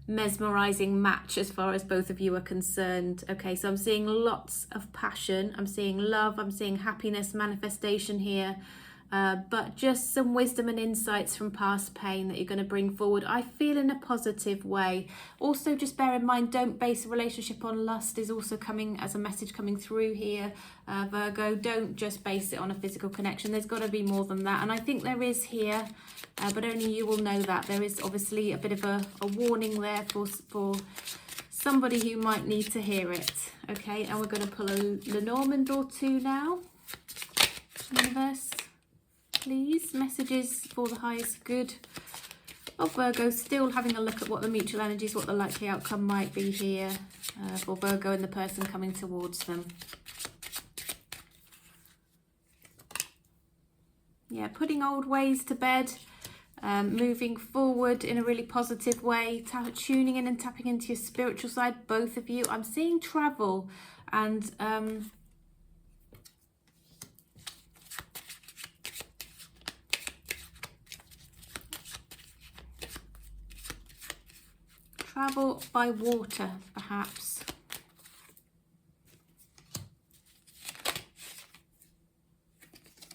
A: mesmerizing match as far as both of you are concerned. Okay, so I'm seeing lots of passion, I'm seeing love, I'm seeing happiness manifestation here. but just some wisdom and insights from past pain that you're going to bring forward, I feel, in a positive way. Also, just bear in mind, don't base a relationship on lust is also coming as a message coming through here, Virgo. Don't just base it on a physical connection. There's got to be more than that, and I think there is here, but only you will know that. There is obviously a bit of a warning there for somebody who might need to hear it. Okay, and we're going to pull a Lenormand or two now. Universe, please, messages for the highest good of Virgo. Still having a look at what the mutual energies, what the likely outcome might be here for Virgo and the person coming towards them. Yeah, putting old ways to bed, moving forward in a really positive way, tuning in and tapping into your spiritual side, both of you. I'm seeing travel and travel by water, perhaps.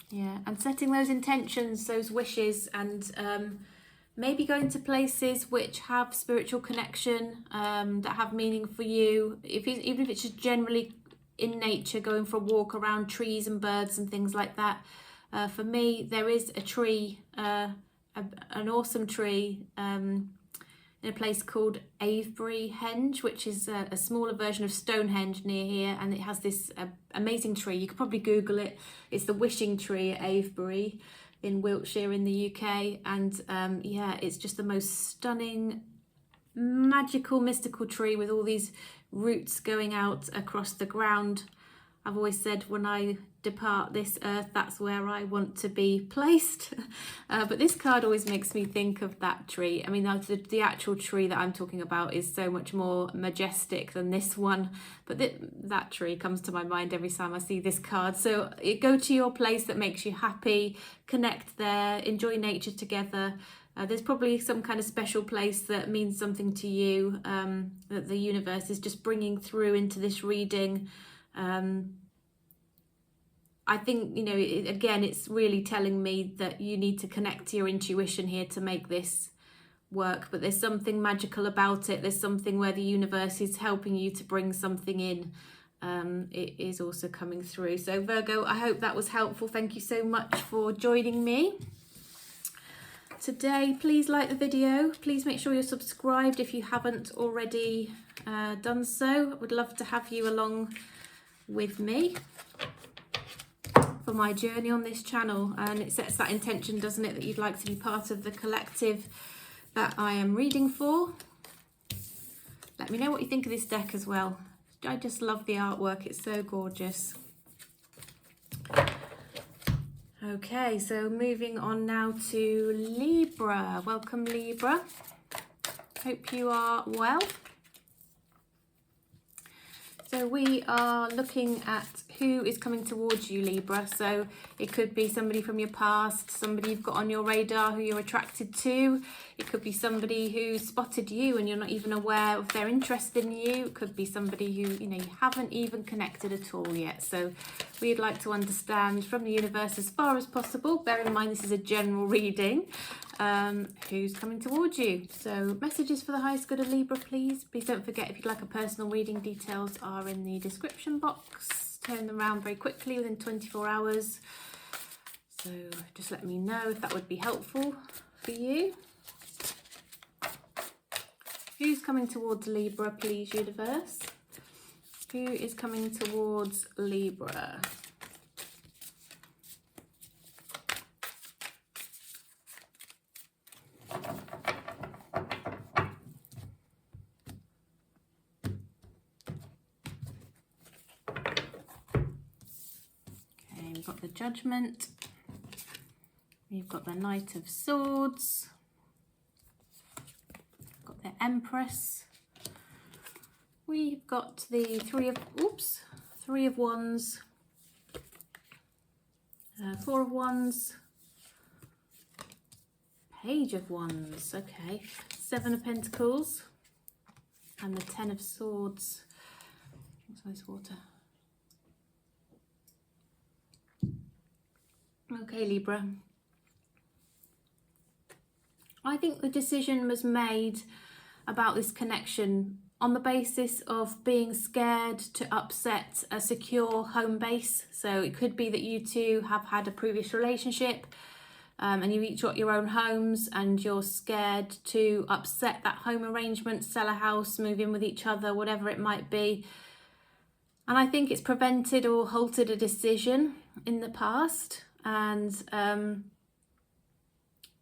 A: Yeah, and setting those intentions, those wishes, and maybe going to places which have spiritual connection, that have meaning for you. Even if it's just generally in nature, going for a walk around trees and birds and things like that. For me, there is a tree, an awesome tree, in a place called Avebury-Henge, which is a smaller version of Stonehenge near here, and it has this amazing tree. You could probably Google it. It's the wishing tree at Avebury in Wiltshire in the UK, and yeah, it's just the most stunning, magical, mystical tree with all these roots going out across the ground. I've always said, when I depart this earth, that's where I want to be placed. But this card always makes me think of that tree. I mean, the actual tree that I'm talking about is so much more majestic than this one. But that tree comes to my mind every time I see this card. So go to your place that makes you happy, connect there, enjoy nature together. There's probably some kind of special place that means something to you, that the universe is just bringing through into this reading. I think, you know, again, it's really telling me that you need to connect to your intuition here to make this work. But there's something magical about it. There's something where the universe is helping you to bring something in. It is also coming through. So Virgo, I hope that was helpful. Thank you so much for joining me today. Please like the video. Please make sure you're subscribed if you haven't already done so. I would love to have you along with me for my journey on this channel, and it sets that intention, doesn't it, that you'd like to be part of the collective that I am reading for. Let me know what you think of this deck as well. I just love the artwork, it's so gorgeous. Okay, so moving on now to Libra. Welcome, Libra. Hope you are well. So we are looking at who is coming towards you, Libra. So it could be somebody from your past, somebody you've got on your radar who you're attracted to. It could be somebody who spotted you and you're not even aware of their interest in you. It could be somebody who, you know, you haven't even connected at all yet. So we'd like to understand from the universe as far as possible. Bear in mind, this is a general reading. Who's coming towards you. So messages for the highest good of Libra, please. Please don't forget, if you'd like a personal reading, details are in the description box. Turn them around very quickly within 24 hours. So just let me know if that would be helpful for you. Who's coming towards Libra, please, universe? Who is coming towards Libra? We've got the Judgment, we've got the Knight of Swords, got the Empress, we've got the Three of Wands, Four of Wands, Page of Wands, okay, Seven of Pentacles, and the Ten of Swords. What's this water? Okay, Libra. I think the decision was made about this connection on the basis of being scared to upset a secure home base. So it could be that you two have had a previous relationship and you each got your own homes and you're scared to upset that home arrangement, sell a house, move in with each other, whatever it might be. And I think it's prevented or halted a decision in the past. And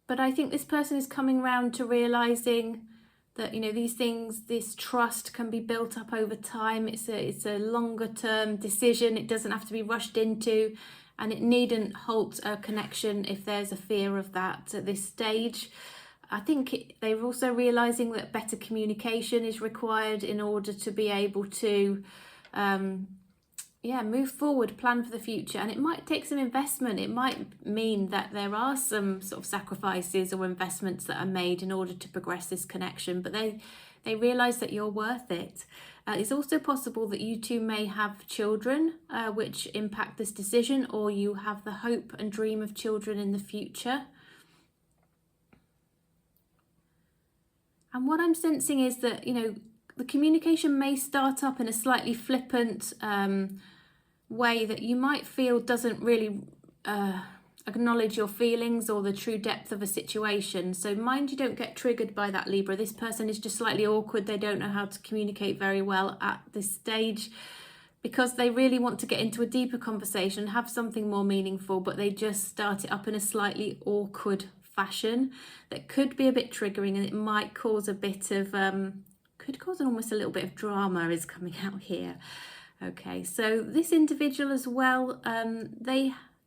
A: but I think this person is coming round to realising that, you know, these things, this trust can be built up over time. It's a longer term decision. It doesn't have to be rushed into, and it needn't halt a connection if there's a fear of that at this stage. I think they're also realising that better communication is required in order to be able to move forward, plan for the future. And it might take some investment. It might mean that there are some sort of sacrifices or investments that are made in order to progress this connection, but they realise that you're worth it. It's also possible that you two may have children which impact this decision, or you have the hope and dream of children in the future. And what I'm sensing is that, you know, the communication may start up in a slightly flippant way that you might feel doesn't really acknowledge your feelings or the true depth of a situation. So mind you don't get triggered by that, Libra. This person is just slightly awkward. They don't know how to communicate very well at this stage because they really want to get into a deeper conversation, have something more meaningful, but they just start it up in a slightly awkward fashion that could be a bit triggering, and it might cause a bit of could cause almost a little bit of drama is coming out here. Okay, so this individual as well,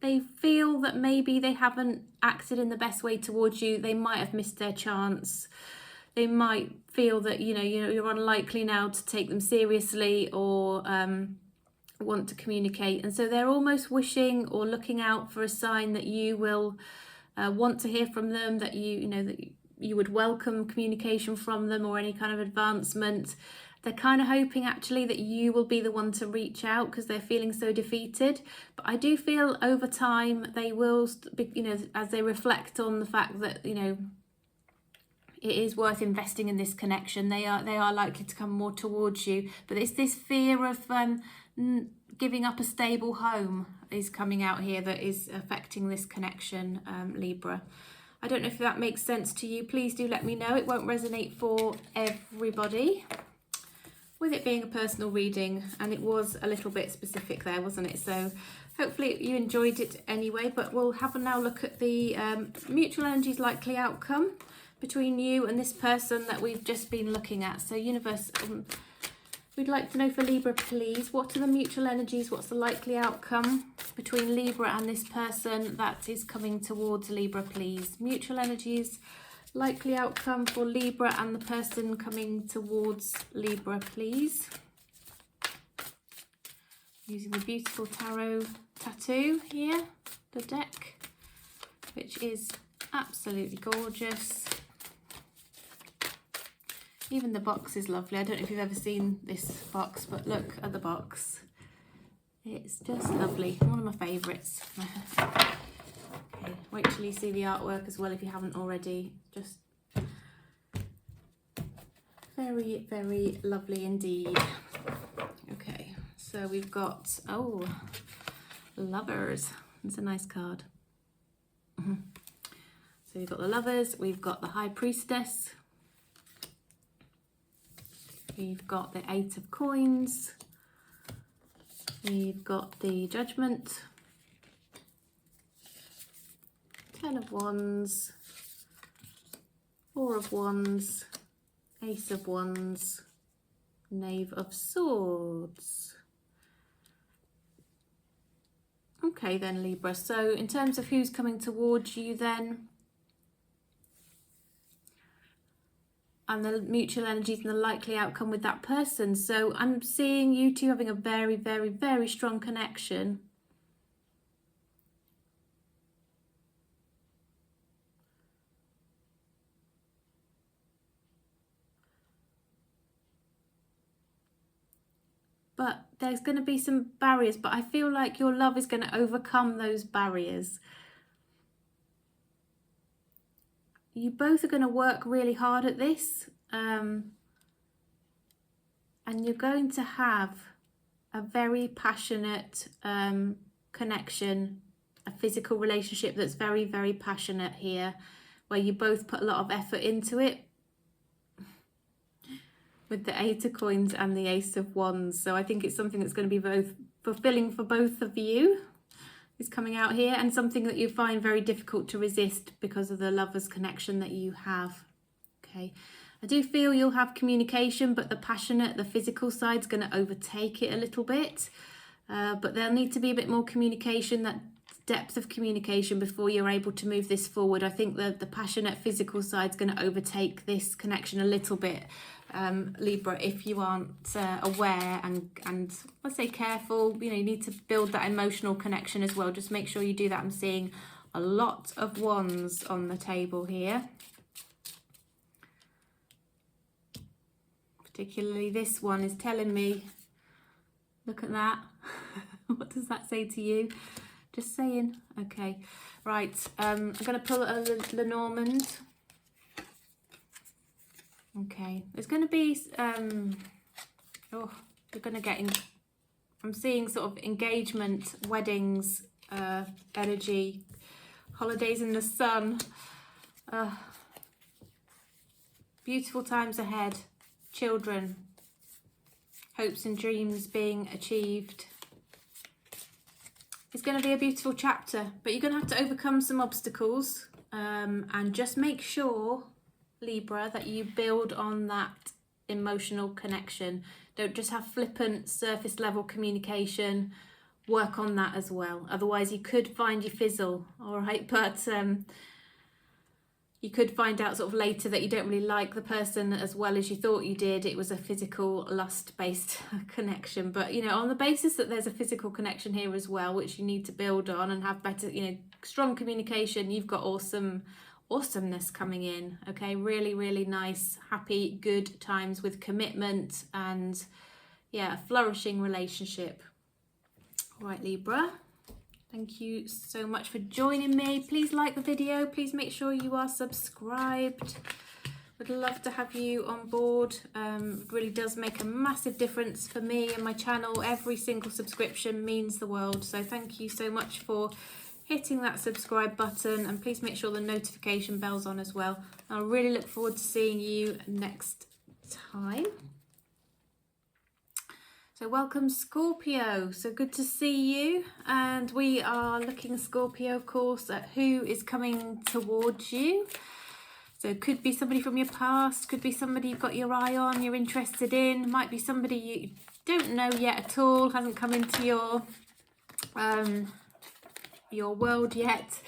A: they feel that maybe they haven't acted in the best way towards you. They might have missed their chance. They might feel that, you know, you're unlikely now to take them seriously or want to communicate, and so they're almost wishing or looking out for a sign that you will want to hear from them, that you would welcome communication from them or any kind of advancement. They're kind of hoping actually that you will be the one to reach out because they're feeling so defeated. But I do feel over time they will, as they reflect on the fact that, you know, it is worth investing in this connection, they are likely to come more towards you. But it's this fear of giving up a stable home is coming out here that is affecting this connection, Libra. I don't know if that makes sense to you. Please do let me know. It won't resonate for everybody, with it being a personal reading, and it was a little bit specific there, wasn't it? So hopefully you enjoyed it anyway, but we'll have a now look at the mutual energies likely outcome between you and this person that we've just been looking at. So universe, we'd like to know for Libra, please, what are the mutual energies? What's the likely outcome between Libra and this person that is coming towards Libra, please? Mutual energies, likely outcome for Libra and the person coming towards Libra, please. Using the beautiful tarot tattoo here, the deck, which is absolutely gorgeous. Even the box is lovely. I don't know if you've ever seen this box, but look at the box. It's just lovely. One of my favourites. Okay, wait till you see the artwork as well if you haven't already. Just very, very lovely indeed. Okay, so we've got, oh, Lovers. It's a nice card. So we've got the Lovers, we've got the High Priestess, we've got the Eight of Coins, we've got the Judgment, Ten of Wands, Four of Wands, Ace of Wands, Knave of Swords. Okay then, Libra, so in terms of who's coming towards you then, and the mutual energies and the likely outcome with that person. So I'm seeing you two having a very, very, very strong connection. But there's going to be some barriers, but I feel like your love is going to overcome those barriers. you both are going to work really hard at this, and you're going to have a very passionate connection, a physical relationship that's very, very passionate here, where you both put a lot of effort into it, with the Eight of Coins and the Ace of Wands. So I think it's something that's going to be both fulfilling for both of you, is coming out here, and something that you find very difficult to resist because of the Lovers connection that you have. Okay, I do feel you'll have communication, but the passionate, the physical side's going to overtake it a little bit. But there'll need to be a bit more communication, that depth of communication, before you're able to move this forward. I think the passionate physical side's going to overtake this connection a little bit, Libra, if you aren't aware and let's say careful. You know, you need to build that emotional connection as well. Just make sure you do that. I'm seeing a lot of wands on the table here. Particularly this one is telling me, look at that. What does that say to you? Just saying. Okay, right. I'm going to pull a Lenormand. Okay, there's going to be you're going to get in. I'm seeing sort of engagement, weddings, energy, holidays in the sun, beautiful times ahead, children, hopes and dreams being achieved. It's going to be a beautiful chapter, but you're going to have to overcome some obstacles, and just make sure, Libra, that you build on that emotional connection. Don't just have flippant surface level communication, work on that as well. Otherwise you could find you fizzle, all right? But you could find out sort of later that you don't really like the person as well as you thought you did. It was a physical lust based connection, but you know, on the basis that there's a physical connection here as well, which you need to build on and have better, you know, strong communication, you've got awesomeness coming in. Okay, really, really nice, happy, good times with commitment and yeah, a flourishing relationship. All right, Libra, thank you so much for joining me. Please like the video. Please make sure you are subscribed. Would love to have you on board. It really does make a massive difference for me and my channel. Every single subscription means the world. So thank you so much for hitting that subscribe button, and please make sure the notification bell's on as well. I really look forward to seeing you next time. So welcome, Scorpio. So good to see you. And we are looking, Scorpio, of course, at who is coming towards you. So it could be somebody from your past, could be somebody you've got your eye on, you're interested in, might be somebody you don't know yet at all, hasn't come into your world yet.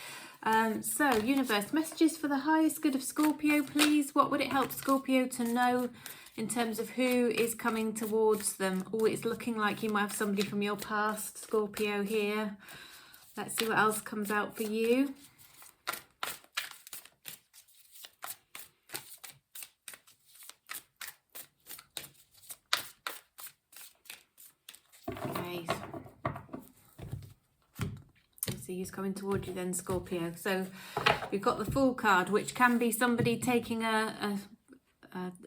A: So universe, messages for the highest good of Scorpio, please. What would it help Scorpio to know in terms of who is coming towards them? Oh, it's looking like you might have somebody from your past, Scorpio, here. Let's see what else comes out for you. Okay, let's see who's coming towards you then, Scorpio. So we've got the Fool card, which can be somebody taking a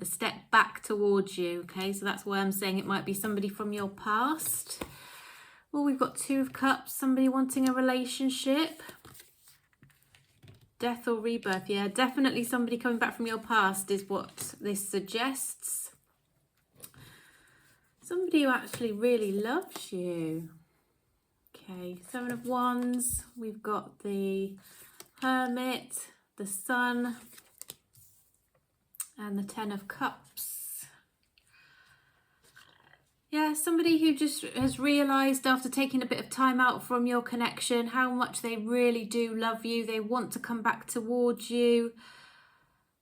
A: step back towards you. Okay, so that's why I'm saying it might be somebody from your past. Well, we've got Two of Cups, somebody wanting a relationship. Death or rebirth. Yeah, definitely somebody coming back from your past is what this suggests. Somebody who actually really loves you. Okay, Seven of Wands. We've got the Hermit, the Sun, and the Ten of Cups. Yeah, somebody who just has realised after taking a bit of time out from your connection how much they really do love you. They want to come back towards you.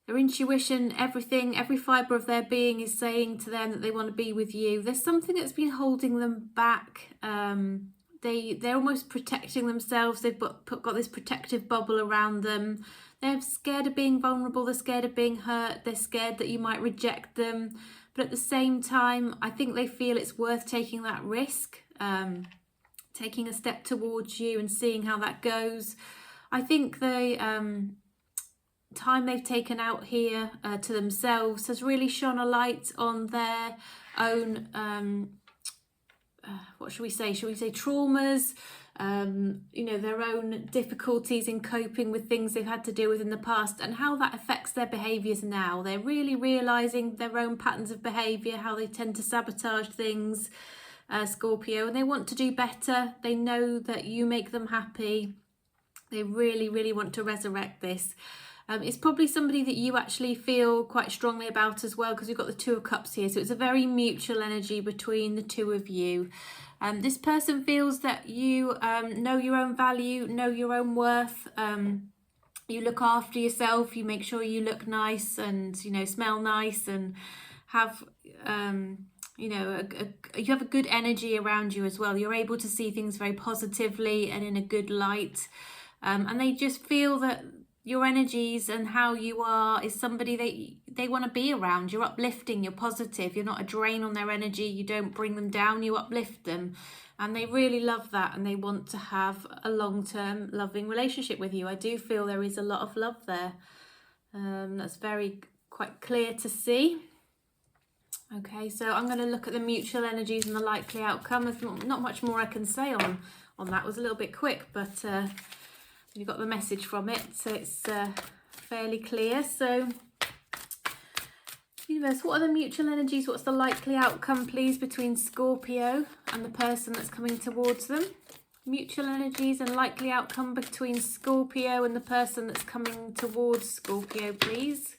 A: Their intuition, everything, every fibre of their being is saying to them that they want to be with you. There's something that's been holding them back. They're almost protecting themselves. They've got this protective bubble around them. They're scared of being vulnerable. They're scared of being hurt. They're scared that you might reject them. But at the same time, I think they feel it's worth taking that risk, taking a step towards you and seeing how that goes. I think time they've taken out here to themselves has really shone a light on their own, what should we say? Should we say traumas? You know, their own difficulties in coping with things they've had to deal with in the past, and how that affects their behaviours now. They're really realising their own patterns of behaviour, how they tend to sabotage things, Scorpio, and they want to do better. They know that you make them happy. They really, really want to resurrect this. It's probably somebody that you actually feel quite strongly about as well, because we've got the Two of Cups here. So it's a very mutual energy between the two of you. This person feels that you know your own value, know your own worth. You look after yourself. You make sure you look nice and, you know, smell nice and have, you know, you have a good energy around you as well. You're able to see things very positively and in a good light. And they just feel that your energies and how you are is somebody they want to be around. You're uplifting, you're positive, you're not a drain on their energy, you don't bring them down, you uplift them. And they really love that, and they want to have a long-term loving relationship with you. I do feel there is a lot of love there. That's quite clear to see. Okay, so I'm going to look at the mutual energies and the likely outcome. There's not much more I can say on that. It was a little bit quick, but you got the message from it, so it's fairly clear. So, universe, what are the mutual energies? What's the likely outcome, please, between Scorpio and the person that's coming towards them? Mutual energies and likely outcome between Scorpio and the person that's coming towards Scorpio, please.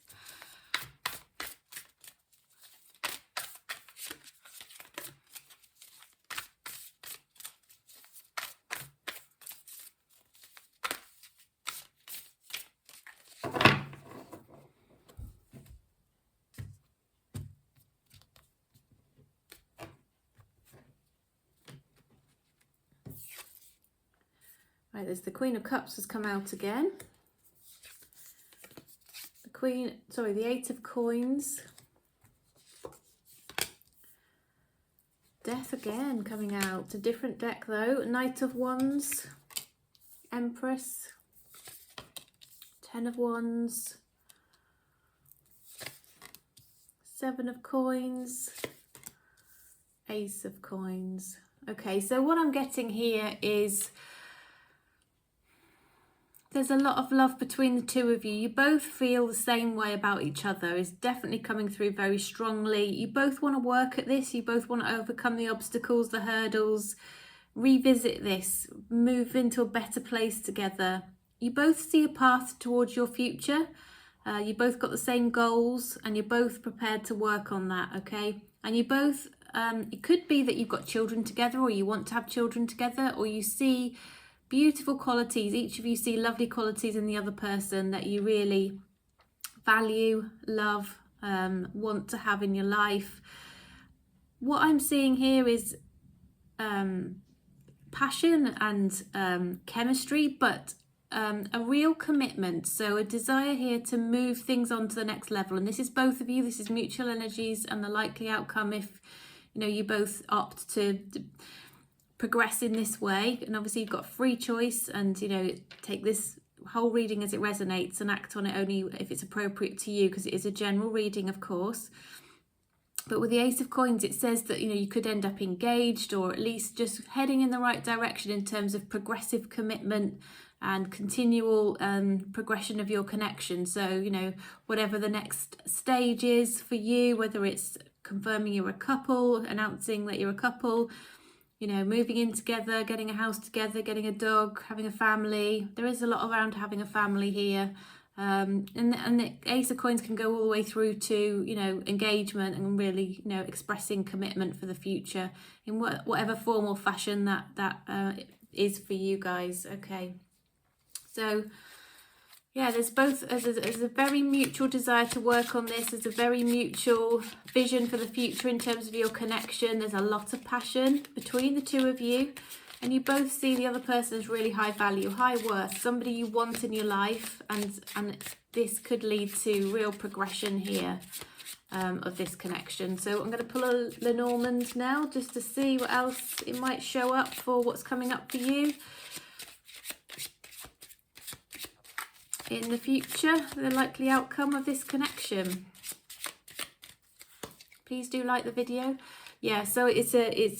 A: Right, there's the Queen of Cups has come out again. The Eight of Coins. Death again coming out. A different deck though. Knight of Wands. Empress. Ten of Wands. Seven of Coins. Ace of Coins. Okay, so what I'm getting here is there's a lot of love between the two of you. You both feel the same way about each other. It's definitely coming through very strongly. You both want to work at this. You both want to overcome the obstacles, the hurdles, revisit this, move into a better place together. You both see a path towards your future. You both got the same goals, and you're both prepared to work on that, okay? And you both, it could be that you've got children together, or you want to have children together, or you see beautiful qualities. Each of you see lovely qualities in the other person that you really value, love, want to have in your life. What I'm seeing here is passion and chemistry, but a real commitment. So a desire here to move things on to the next level. And this is both of you. This is mutual energies and the likely outcome if, you know, you both opt to progress in this way. And obviously you've got free choice, and, you know, take this whole reading as it resonates and act on it only if it's appropriate to you, because it is a general reading, of course. But with the Ace of Coins, it says that, you know, you could end up engaged, or at least just heading in the right direction in terms of progressive commitment and continual progression of your connection. So, you know, whatever the next stage is for you, whether it's confirming you're a couple, announcing that you're a couple, you know, moving in together, getting a house together, getting a dog, having a family. There is a lot around having a family here. And the Ace of Coins can go all the way through to, you know, engagement and really, you know, expressing commitment for the future in whatever form or fashion that is for you guys. Okay. So, yeah, there's a very mutual desire to work on this. There's a very mutual vision for the future in terms of your connection. There's a lot of passion between the two of you. And you both see the other person as really high value, high worth, somebody you want in your life. And this could lead to real progression here of this connection. So I'm going to pull a Lenormand now just to see what else it might show up for what's coming up for you. in the future, the likely outcome of this connection. Please do like the video. Yeah, so it's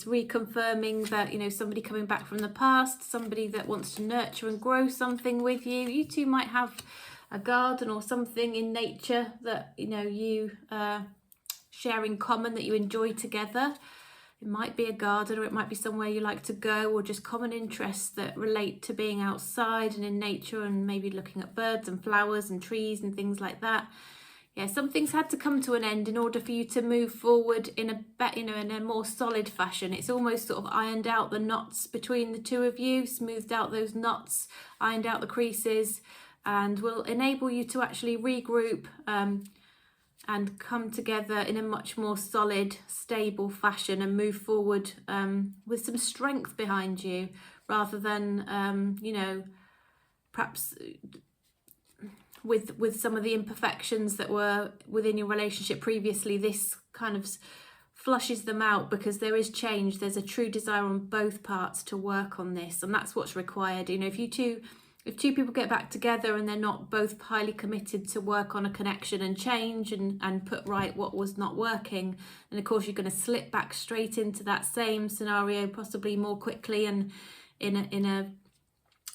A: reconfirming that, you know, somebody coming back from the past, somebody that wants to nurture and grow something with you. You two might have a garden or something in nature that, you know, you share in common, that you enjoy together. It might be a garden, or it might be somewhere you like to go, or just common interests that relate to being outside and in nature, and maybe looking at birds and flowers and trees and things like that. Yeah, something's had to come to an end in order for you to move forward in a more solid fashion. It's almost sort of ironed out the knots between the two of you, smoothed out those knots, ironed out the creases, and will enable you to actually regroup and come together in a much more solid, stable fashion, and move forward with some strength behind you, rather than, you know, perhaps with some of the imperfections that were within your relationship previously. This kind of flushes them out, because there is change. There's a true desire on both parts to work on this, and that's what's required. You know, if two people get back together and they're not both highly committed to work on a connection and change and put right what was not working, and of course you're going to slip back straight into that same scenario, possibly more quickly and in a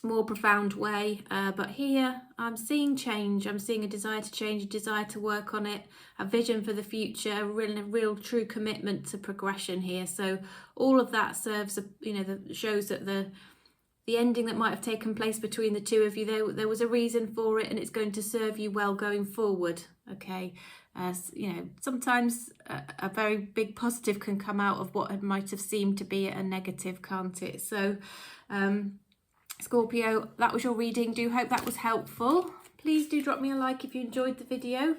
A: more profound way. But here I'm seeing change. I'm seeing a desire to change, a desire to work on it, a vision for the future, a real true commitment to progression here. So all of that serves, you know, shows that the ending that might have taken place between the two of you, there was a reason for it, and it's going to serve you well going forward. Okay, you know, sometimes a very big positive can come out of what might have seemed to be a negative, can't it? So Scorpio, that was your reading. Do hope that was helpful. Please do drop me a like if you enjoyed the video.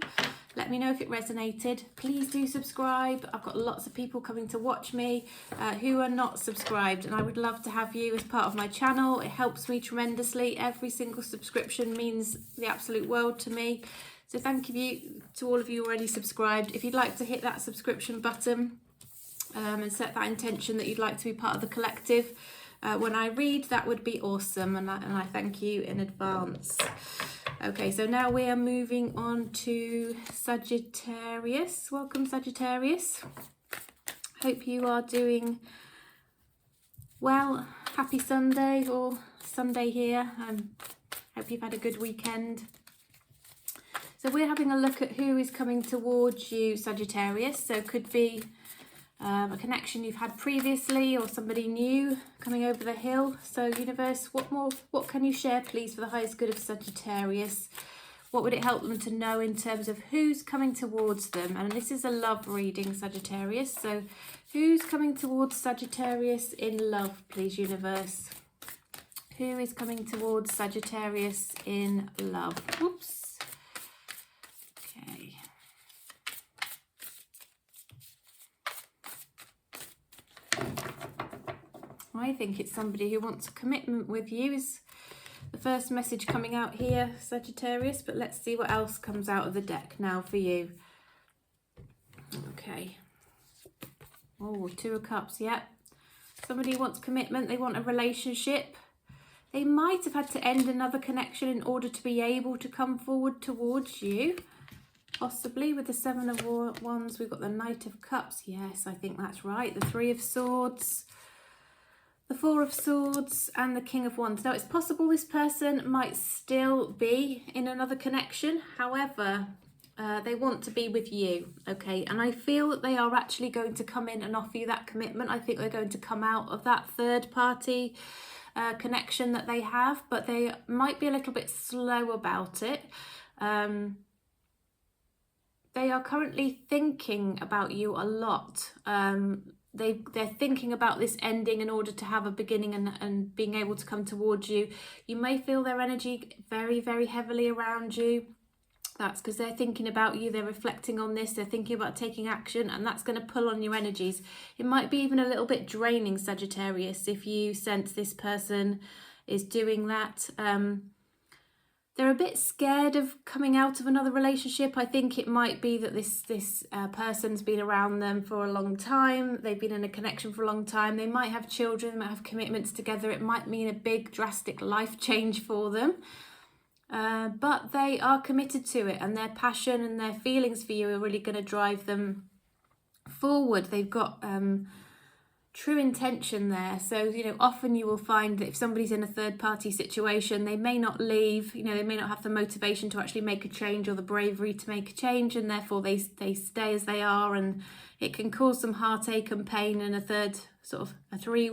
A: Let me know if it resonated. Please do subscribe. I've got lots of people coming to watch me who are not subscribed, and I would love to have you as part of my channel. It helps me tremendously. Every single subscription means the absolute world to me. So thank you to all of you already subscribed. If you'd like to hit that subscription button and set that intention that you'd like to be part of the collective when I read, that would be awesome, and I thank you in advance. Okay, so now we are moving on to Sagittarius. Welcome, Sagittarius. Hope you are doing well. Happy Sunday, or Sunday here. Hope you've had a good weekend. So we're having a look at who is coming towards you, Sagittarius. So it could be a connection you've had previously, or somebody new coming over the hill. So universe, what can you share, please, for the highest good of Sagittarius? What would it help them to know in terms of who's coming towards them? And this is a love reading, Sagittarius. So who's coming towards Sagittarius in love, please, universe? Who is coming towards Sagittarius in love? Oops. Okay. I think it's somebody who wants a commitment with you, is the first message coming out here, Sagittarius. But let's see what else comes out of the deck now for you. Okay. Oh, Two of Cups, yeah. Somebody wants commitment, they want a relationship. They might have had to end another connection in order to be able to come forward towards you. Possibly with the Seven of Wands, we've got the Knight of Cups. Yes, I think that's right. The Three of Swords, the Four of Swords, and the King of Wands. Now, it's possible this person might still be in another connection. However, they want to be with you, okay? And I feel that they are actually going to come in and offer you that commitment. I think they're going to come out of that third party connection that they have, but they might be a little bit slow about it. They are currently thinking about you a lot. They're thinking about this ending in order to have a beginning and being able to come towards you. You may feel their energy very, very heavily around you. That's because they're thinking about you, they're reflecting on this, they're thinking about taking action, and that's going to pull on your energies. It might be even a little bit draining, Sagittarius, if you sense this person is doing that. They're a bit scared of coming out of another relationship. I think it might be that this person's been around them for a long time. They've been in a connection for a long time. They might have children, they might have commitments together. It might mean a big drastic life change for them. but they are committed to it, and their passion and their feelings for you are really going to drive them forward. They've got true intention there. So, you know, often you will find that if somebody's in a third party situation, they may not leave, you know, they may not have the motivation to actually make a change or the bravery to make a change, and therefore they stay as they are, and it can cause some heartache and pain in a third, sort of a three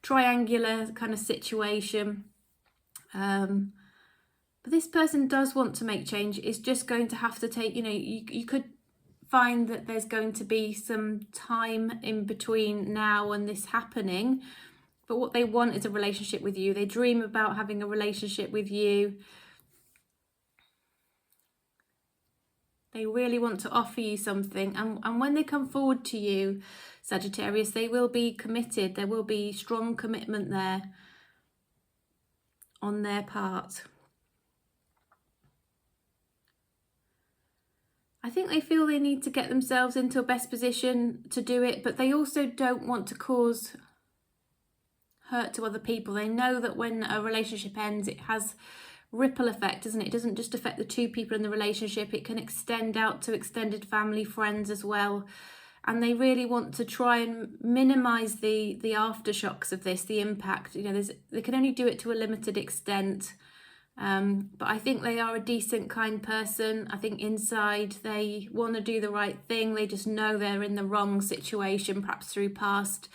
A: triangular kind of situation. But this person does want to make change. It's just going to have to take, you know, you could find that there's going to be some time in between now and this happening, but what they want is a relationship with you. They dream about having a relationship with you. They really want to offer you something, and when they come forward to you, Sagittarius, they will be committed. There will be strong commitment there on their part. I think they feel they need to get themselves into a best position to do it, but they also don't want to cause hurt to other people. They know that when a relationship ends, it has ripple effect, doesn't it? It doesn't just affect the two people in the relationship, it can extend out to extended family, friends as well. And they really want to try and minimize the aftershocks of this, the impact. You know, they can only do it to a limited extent. But I think they are a decent, kind person. I think inside they want to do the right thing. They just know they're in the wrong situation, perhaps through past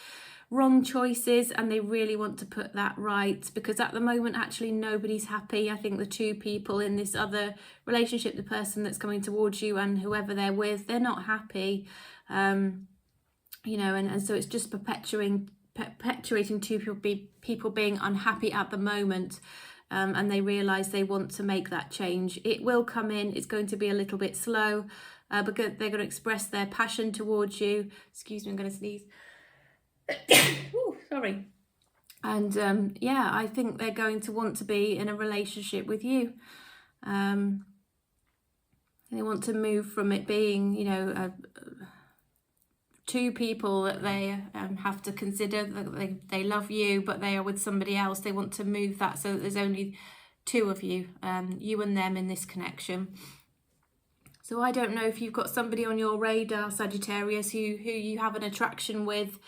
A: wrong choices, and they really want to put that right, because at the moment actually nobody's happy. I think the two people in this other relationship, the person that's coming towards you and whoever they're with, they're not happy. You know, and so it's just perpetuating two people being unhappy at the moment. And they realise they want to make that change. It will come in. It's going to be a little bit slow, because they're going to express their passion towards you. Excuse me, I'm going to sneeze. Ooh, sorry. And yeah, I think they're going to want to be in a relationship with you. They want to move from it being, you know, two people that they have to consider, that they love you, but they are with somebody else. They want to move that so that there's only two of you, you and them, in this connection. So I don't know if you've got somebody on your radar, Sagittarius, who you have an attraction with,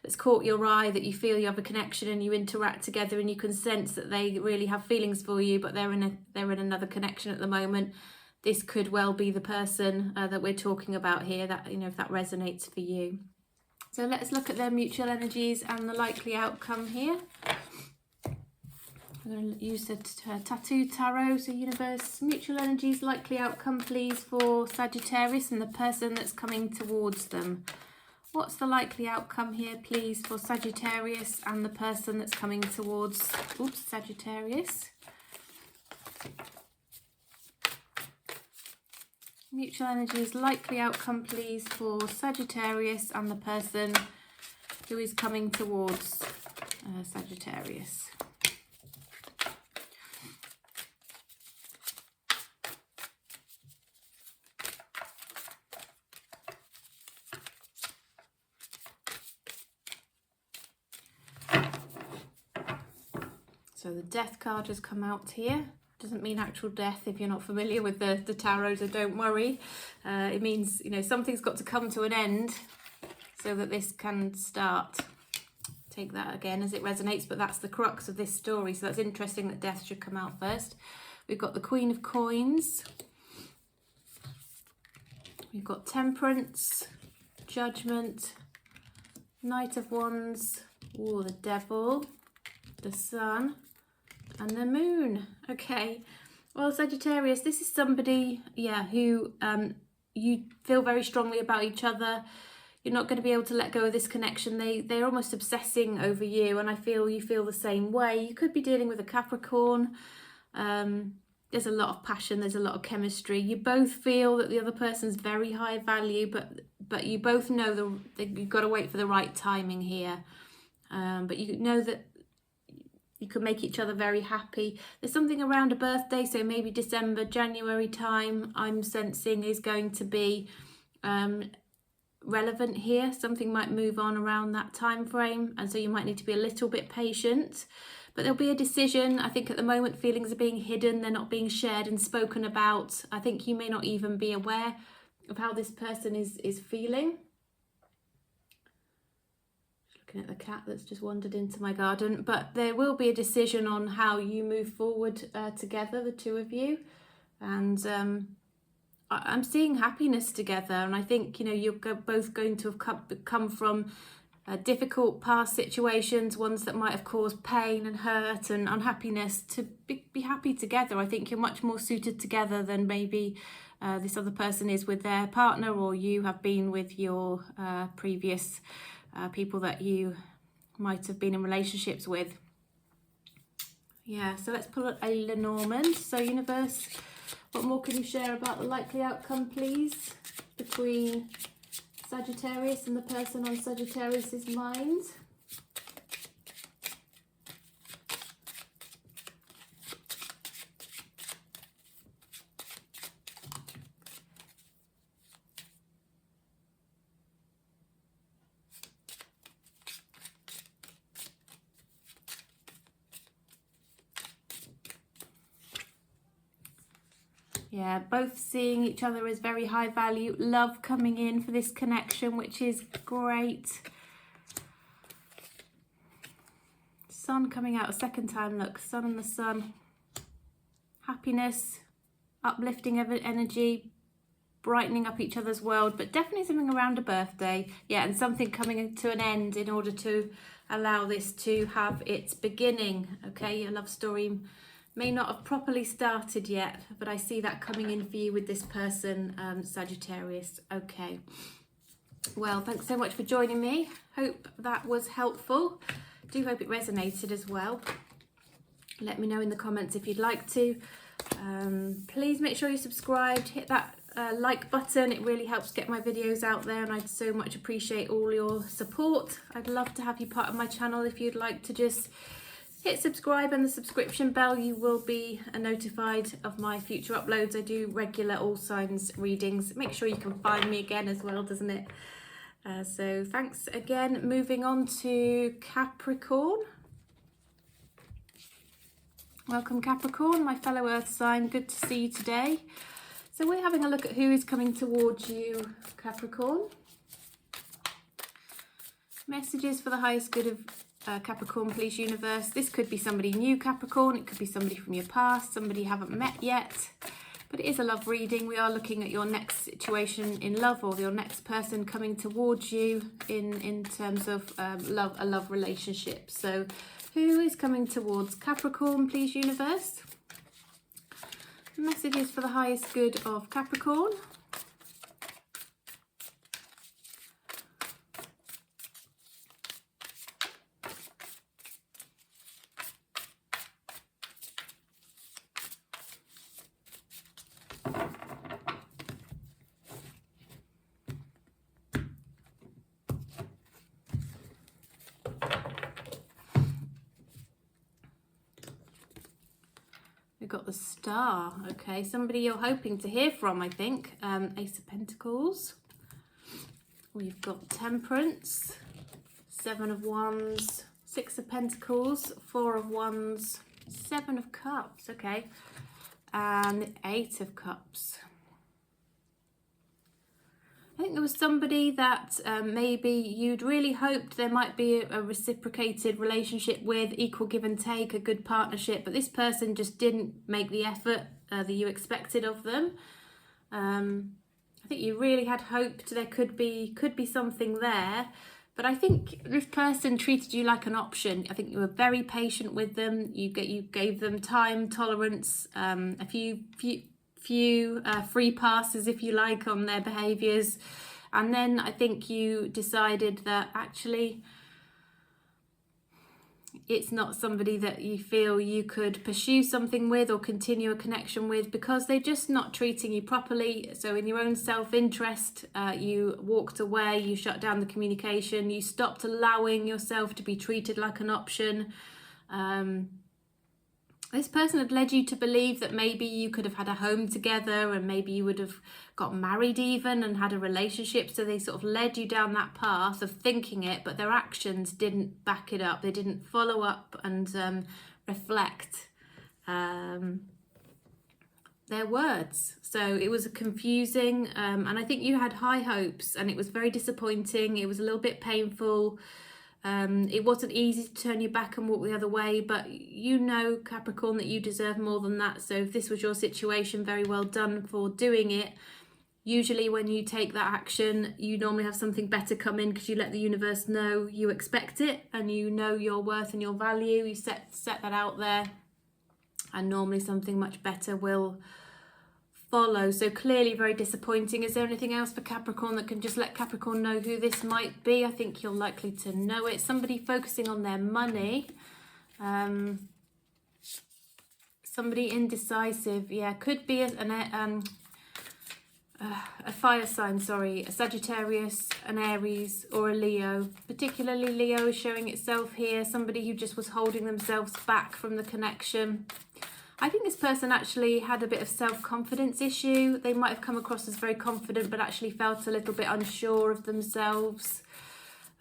A: that's caught your eye, that you feel you have a connection and you interact together and you can sense that they really have feelings for you, but they're in another connection at the moment. This could well be the person that we're talking about here, that, you know, if that resonates for you. So let's look at their mutual energies and the likely outcome here. I'm going to use the Tattoo Tarot. So universe, mutual energies, likely outcome please for Sagittarius and the person that's coming towards them. What's the likely outcome here please for Sagittarius and the person that's coming towards Sagittarius? Mutual energies, likely outcome please for Sagittarius and the person who is coming towards Sagittarius. So the Death card has come out here. Doesn't mean actual death if you're not familiar with the tarot, so don't worry. It means, you know, something's got to come to an end so that this can start. Take that again as it resonates, but that's the crux of this story, so that's interesting that death should come out first. We've got the Queen of Coins. We've got Temperance, Judgment, Knight of Wands, the Devil, the Sun, and the Moon. Okay, well, Sagittarius, this is somebody, who you feel very strongly about each other. You're not going to be able to let go of this connection. They're almost obsessing over you, and I feel you feel the same way. You could be dealing with a Capricorn. There's a lot of passion, there's a lot of chemistry. You both feel that the other person's very high value, but you both know that you've got to wait for the right timing here. But you know that you can make each other very happy. There's something around a birthday, so maybe December, January time, I'm sensing is going to be relevant here. Something might move on around that time frame, and so you might need to be a little bit patient. But there'll be a decision. I think at the moment feelings are being hidden, they're not being shared and spoken about. I think you may not even be aware of how this person is feeling. Looking at the cat that's just wandered into my garden. But there will be a decision on how you move forward together, the two of you. And I'm seeing happiness together. And I think, you know, you're both going to have come from difficult past situations, ones that might have caused pain and hurt and unhappiness, to be happy together. I think you're much more suited together than maybe this other person is with their partner, or you have been with your previous people that you might have been in relationships with. Yeah, so let's pull up a Lenormand. So universe, what more can you share about the likely outcome, please, between Sagittarius and the person on Sagittarius's mind? Yeah, both seeing each other as very high value. Love coming in for this connection, which is great. Sun coming out a second time. Look, sun and the sun. Happiness, uplifting energy, brightening up each other's world, but definitely something around a birthday. Yeah, and something coming to an end in order to allow this to have its beginning. Okay, your love story may not have properly started yet, but I see that coming in for you with this person, Sagittarius. Okay. Well, thanks so much for joining me. Hope that was helpful. Do hope it resonated as well. Let me know in the comments if you'd like to. Please make sure you're subscribed. Hit that like button. It really helps get my videos out there, and I'd so much appreciate all your support. I'd love to have you part of my channel. If you'd like to just hit subscribe and the subscription bell, you will be notified of my future uploads. I do regular all signs readings. Make sure you can find me again as well, doesn't it? So thanks again. Moving on to Capricorn. Welcome Capricorn, my fellow earth sign. Good to see you today. So we're having a look at who is coming towards you, Capricorn. Messages for the highest good of Capricorn, please, universe. This could be somebody new, Capricorn. It could be somebody from your past, somebody you haven't met yet. But it is a love reading. We are looking at your next situation in love, or your next person coming towards you in terms of a love relationship. So who is coming towards Capricorn, please, universe? Messages for the highest good of Capricorn. We've got the Star. Okay, somebody you're hoping to hear from, I think. Ace of Pentacles. We've got Temperance, Seven of Wands, Six of Pentacles, Four of Wands, Seven of Cups. Okay, and Eight of Cups. I think there was somebody that maybe you'd really hoped there might be a reciprocated relationship with, equal give and take, a good partnership, but this person just didn't make the effort that you expected of them. I think you really had hoped there could be something there, but I think this person treated you like an option. I think you were very patient with them. You gave them time, tolerance, a few free passes, if you like, on their behaviours, and then I think you decided that actually it's not somebody that you feel you could pursue something with or continue a connection with, because they're just not treating you properly. So in your own self-interest, you walked away, you shut down the communication, you stopped allowing yourself to be treated like an option. This person had led you to believe that maybe you could have had a home together, and maybe you would have got married even and had a relationship. So they sort of led you down that path of thinking it, but their actions didn't back it up. They didn't follow up and reflect their words. So it was confusing, and I think you had high hopes, and it was very disappointing. It was a little bit painful. It wasn't easy to turn your back and walk the other way, but you know, Capricorn, that you deserve more than that. So if this was your situation, very well done for doing it. Usually when you take that action, you normally have something better come in, because you let the universe know you expect it, and you know your worth and your value. You set that out there, and normally something much better will follow. So clearly very disappointing. Is there anything else for Capricorn that can just let Capricorn know who this might be? I think you're likely to know it. Somebody focusing on their money. Somebody indecisive. Yeah, could be a fire sign, sorry, a Sagittarius, an Aries, or a Leo. Particularly Leo is showing itself here. Somebody who just was holding themselves back from the connection. I think this person actually had a bit of self-confidence issue. They might have come across as very confident, but actually felt a little bit unsure of themselves,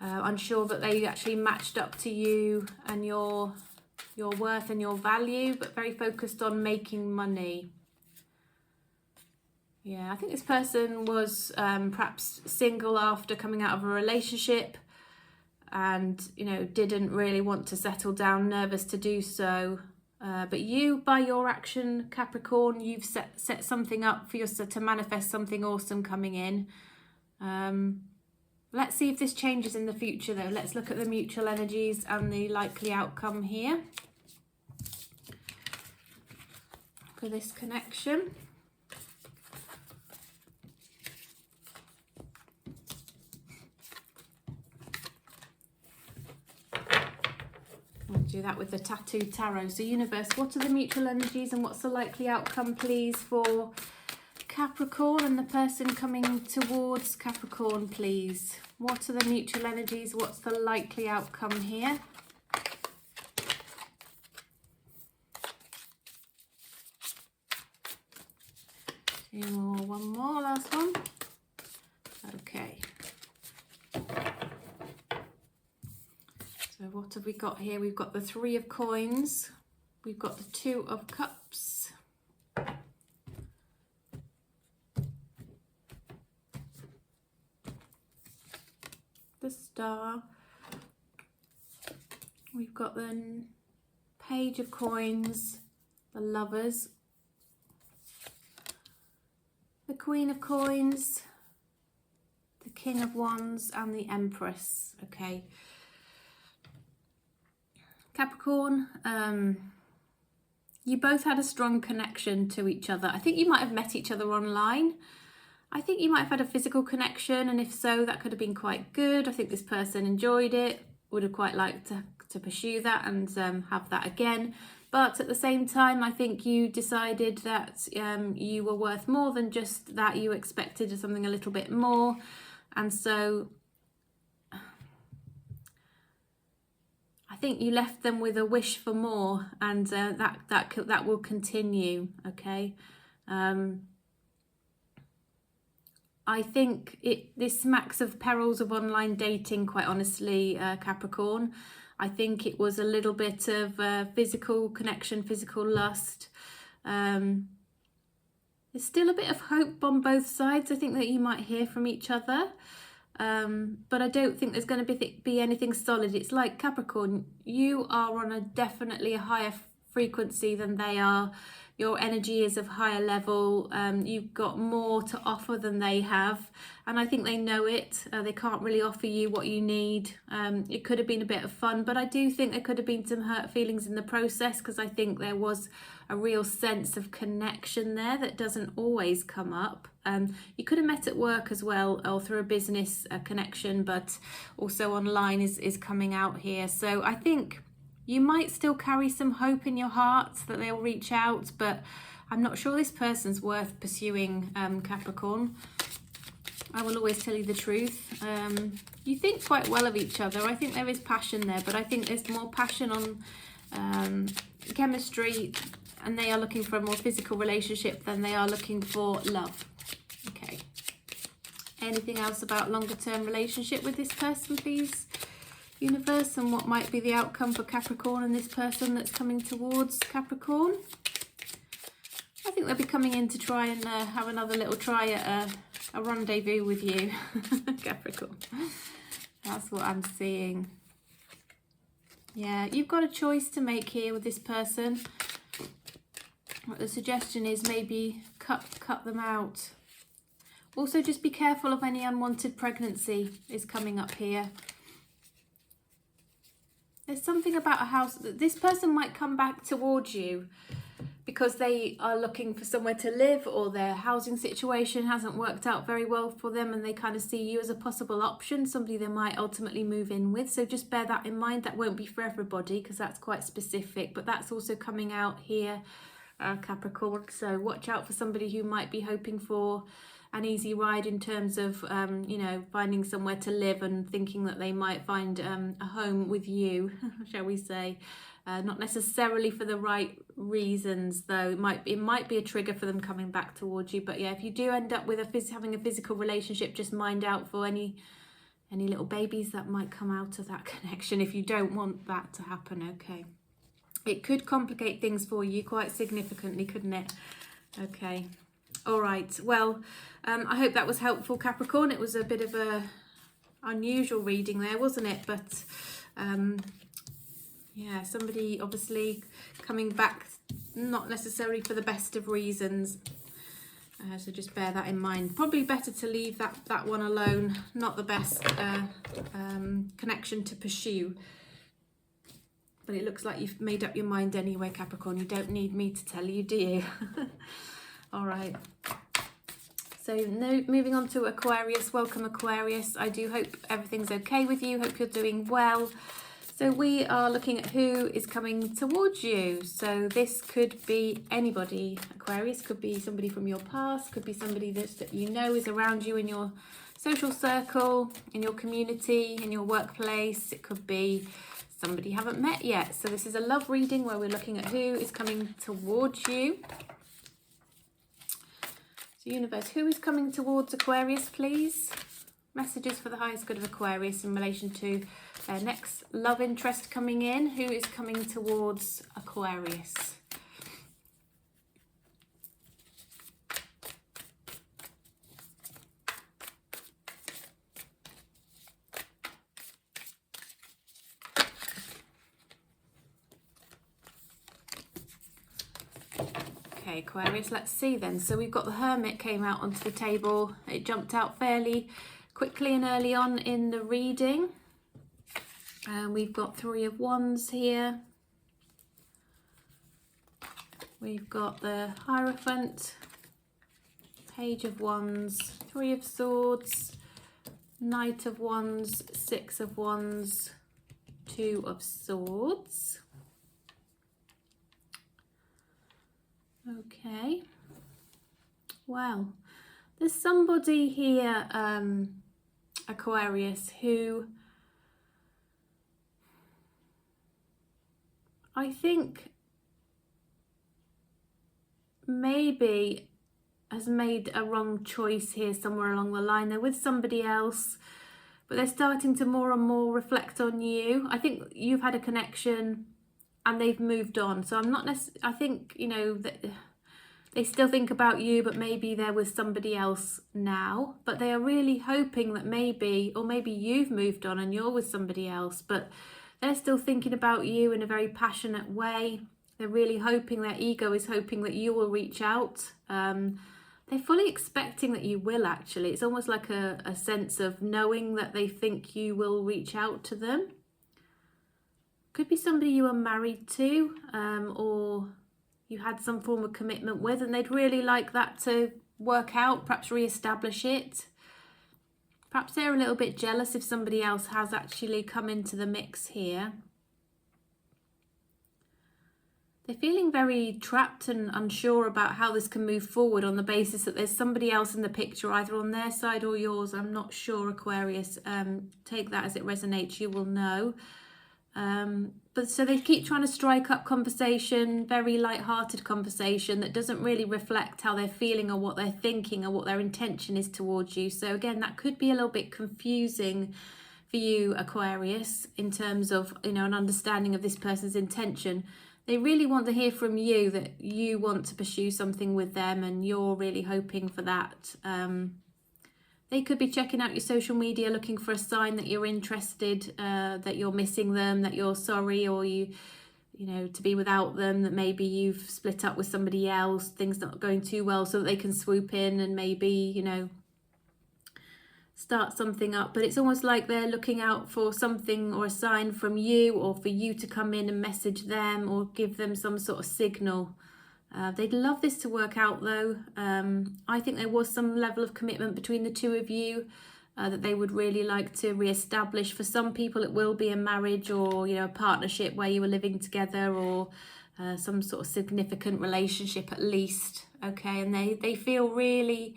A: unsure that they actually matched up to you and your worth and your value, but very focused on making money. Yeah, I think this person was perhaps single after coming out of a relationship, and, you know, didn't really want to settle down, nervous to do so. But you, by your action, Capricorn, you've set something up for yourself to manifest something awesome coming in. Let's see if this changes in the future, though. Let's look at the mutual energies and the likely outcome here for this connection. I'll do that with the Tattoo Tarot. So universe, what are the mutual energies and what's the likely outcome, please, for Capricorn and the person coming towards Capricorn, please? What are the mutual energies? What's the likely outcome here? Two more, one more, last one. Okay. So what have we got here? We've got the Three of Coins. We've got the Two of Cups. The Star. We've got the Page of Coins, the Lovers, the Queen of Coins, the King of Wands, and the Empress. Okay. Capricorn, you both had a strong connection to each other. I think you might have met each other online. I think you might have had a physical connection, and if so, that could have been quite good. I think this person enjoyed it, would have quite liked to pursue that and have that again. But at the same time, I think you decided that you were worth more than just that. You expected something a little bit more, and so I think you left them with a wish for more, and that will continue. Okay. I think this smacks of perils of online dating, quite honestly, Capricorn. I think it was a little bit of physical connection, physical lust. There's still a bit of hope on both sides. I think that you might hear from each other. But I don't think there's going to be anything solid. It's like Capricorn, you are on definitely a higher frequency than they are. Your energy is of higher level. You've got more to offer than they have, and I think they know it. They can't really offer you what you need. It could have been a bit of fun, but I do think there could have been some hurt feelings in the process, because I think there was a real sense of connection there that doesn't always come up. You could have met at work as well, or through a business connection, but also online is coming out here. So I think you might still carry some hope in your heart that they'll reach out, but I'm not sure this person's worth pursuing, Capricorn. I will always tell you the truth. You think quite well of each other. I think there is passion there, but I think there's more passion on chemistry, and they are looking for a more physical relationship than they are looking for love. Okay. Anything else about longer term relationship with this person, please, universe, and what might be the outcome for Capricorn and this person that's coming towards Capricorn? I think they'll be coming in to try and have another little try at a rendezvous with you, Capricorn. That's what I'm seeing. Yeah, you've got a choice to make here with this person. What the suggestion is, maybe cut them out. Also, just be careful of any unwanted pregnancy is coming up here. There's something about a house that this person might come back towards you because they are looking for somewhere to live, or their housing situation hasn't worked out very well for them and they kind of see you as a possible option, somebody they might ultimately move in with. So just bear that in mind. That won't be for everybody because that's quite specific, but that's also coming out here, Capricorn. So watch out for somebody who might be hoping for an easy ride in terms of, you know, finding somewhere to live and thinking that they might find a home with you, shall we say. Not necessarily for the right reasons, though. It might be a trigger for them coming back towards you. But yeah, if you do end up with having a physical relationship, just mind out for any little babies that might come out of that connection if you don't want that to happen. Okay, it could complicate things for you quite significantly, couldn't it? Okay. All right, well, I hope that was helpful, Capricorn. It was a bit of a unusual reading there, wasn't it? But yeah, somebody obviously coming back, not necessarily for the best of reasons. So just bear that in mind. Probably better to leave that one alone. Not the best connection to pursue. But it looks like you've made up your mind anyway, Capricorn. You don't need me to tell you, do you? All right. So moving on to Aquarius. Welcome, Aquarius. I do hope everything's okay with you. Hope you're doing well. So we are looking at who is coming towards you. So this could be anybody, Aquarius. Could be somebody from your past. Could be somebody that you know is around you in your social circle, in your community, in your workplace. It could be somebody you haven't met yet. So this is a love reading where we're looking at who is coming towards you. So universe, who is coming towards Aquarius, please? Messages for the highest good of Aquarius in relation to their next love interest coming in. Who is coming towards Aquarius? Okay, Aquarius, let's see then. So we've got the Hermit came out onto the table. It jumped out fairly quickly and early on in the reading. And we've got Three of Wands here. We've got the Hierophant, Page of Wands, Three of Swords, Knight of Wands, Six of Wands, Two of Swords. Okay, well, there's somebody here, Aquarius, who I think maybe has made a wrong choice here somewhere along the line. They're with somebody else, but they're starting to more and more reflect on you. I think you've had a connection and they've moved on. So I'm not necessarily, I think, you know, that they still think about you, but maybe they're with somebody else now. But they are really hoping that maybe, or maybe you've moved on and you're with somebody else, but they're still thinking about you in a very passionate way. They're really hoping, their ego is hoping that you will reach out. They're fully expecting that you will, actually. It's almost like a sense of knowing that they think you will reach out to them. Could be somebody you are married to, or you had some form of commitment with, and they'd really like that to work out, perhaps re-establish it. Perhaps they're a little bit jealous if somebody else has actually come into the mix here. They're feeling very trapped and unsure about how this can move forward on the basis that there's somebody else in the picture, either on their side or yours. I'm not sure, Aquarius. Take that as it resonates, you will know. But so they keep trying to strike up conversation, very light-hearted conversation that doesn't really reflect how they're feeling or what they're thinking or what their intention is towards you. So again, that could be a little bit confusing for you, Aquarius, in terms of, you know, an understanding of this person's intention. They really want to hear from you that you want to pursue something with them and you're really hoping for that. They could be checking out your social media, looking for a sign that you're interested, that you're missing them, that you're sorry, or you know, to be without them, that maybe you've split up with somebody else, things not going too well, so that they can swoop in and maybe, you know, start something up. But it's almost like they're looking out for something or a sign from you, or for you to come in and message them or give them some sort of signal. They'd love this to work out though. I think there was some level of commitment between the two of you that they would really like to re-establish. For some people it will be a marriage, or, you know, a partnership where you were living together, or some sort of significant relationship at least. Okay, and they feel really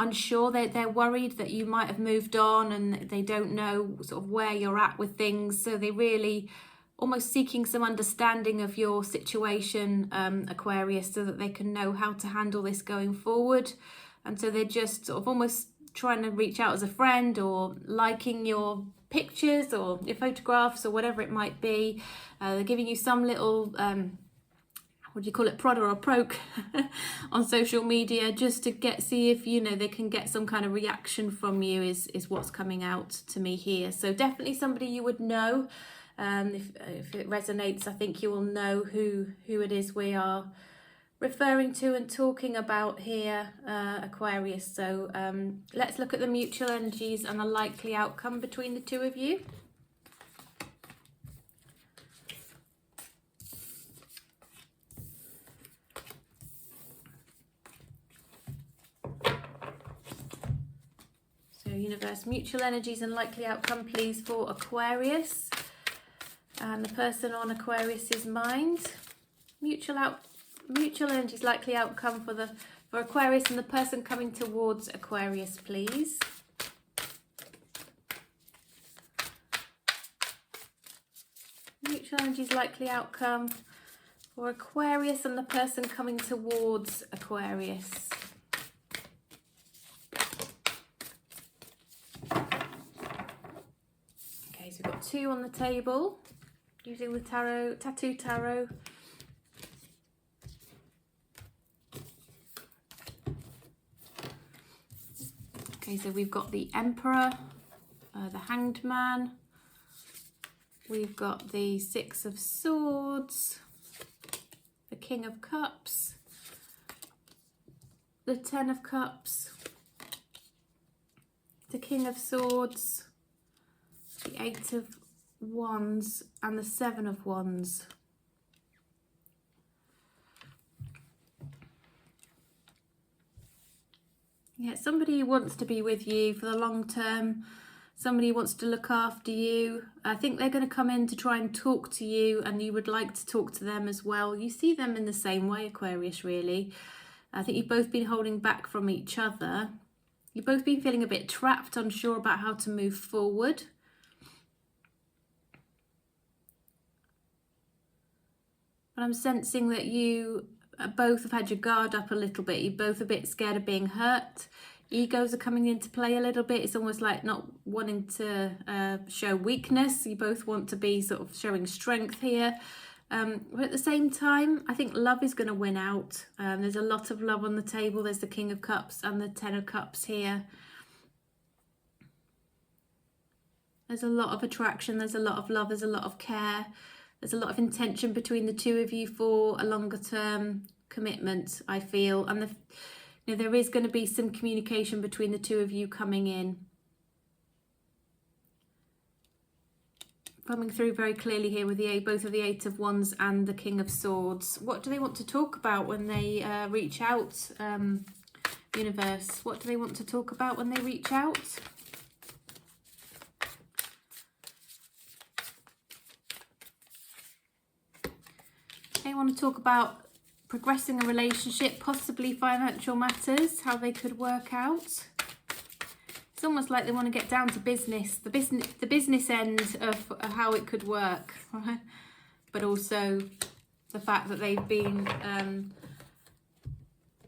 A: unsure. They're worried that you might have moved on and they don't know sort of where you're at with things. So they really almost seeking some understanding of your situation, Aquarius, so that they can know how to handle this going forward. And so they're just sort of almost trying to reach out as a friend, or liking your pictures or your photographs or whatever it might be. They're giving you some little, what do you call it, prod or a poke on social media, just to see if, you know, they can get some kind of reaction from you is what's coming out to me here. So definitely somebody you would know. If it resonates, I think you will know who it is we are referring to and talking about here, Aquarius. So let's look at the mutual energies and the likely outcome between the two of you. So universe, mutual energies and likely outcome, please, for Aquarius. And the person on Aquarius's mind. Mutual energies, likely outcome for Aquarius and the person coming towards Aquarius, please. Mutual energies, likely outcome for Aquarius and the person coming towards Aquarius. Okay, so we've got 2 on the table. Using the tattoo tarot. Okay, so we've got the Emperor, the Hanged Man. We've got the 6 of Swords, the King of Cups, the 10 of Cups, the King of Swords, the 8 of Wands, and the 7 of Wands. Yeah, somebody who wants to be with you for the long term, somebody who wants to look after you. I think they're going to come in to try and talk to you, and you would like to talk to them as well. You see them in the same way, Aquarius, really. I think you've both been holding back from each other. You've both been feeling a bit trapped, unsure about how to move forward. But I'm sensing that you both have had your guard up a little bit. You're both a bit scared of being hurt. Egos are coming into play a little bit. It's almost like not wanting to show weakness. You both want to be sort of showing strength here. But at the same time, I think love is going to win out. There's a lot of love on the table. There's the King of Cups and the 10 of Cups here. There's a lot of attraction. There's a lot of love. There's a lot of care. There's a lot of intention between the two of you for a longer term commitment, I feel. And there is going to be some communication between the two of you coming in. Coming through very clearly here with both of the 8 of Wands and the King of Swords. What do they want to talk about when they reach out, universe? What do they want to talk about when they reach out? They want to talk about progressing a relationship, possibly financial matters, how they could work out. It's almost like they want to get down to business, the business end of how it could work, right? But also the fact that they've been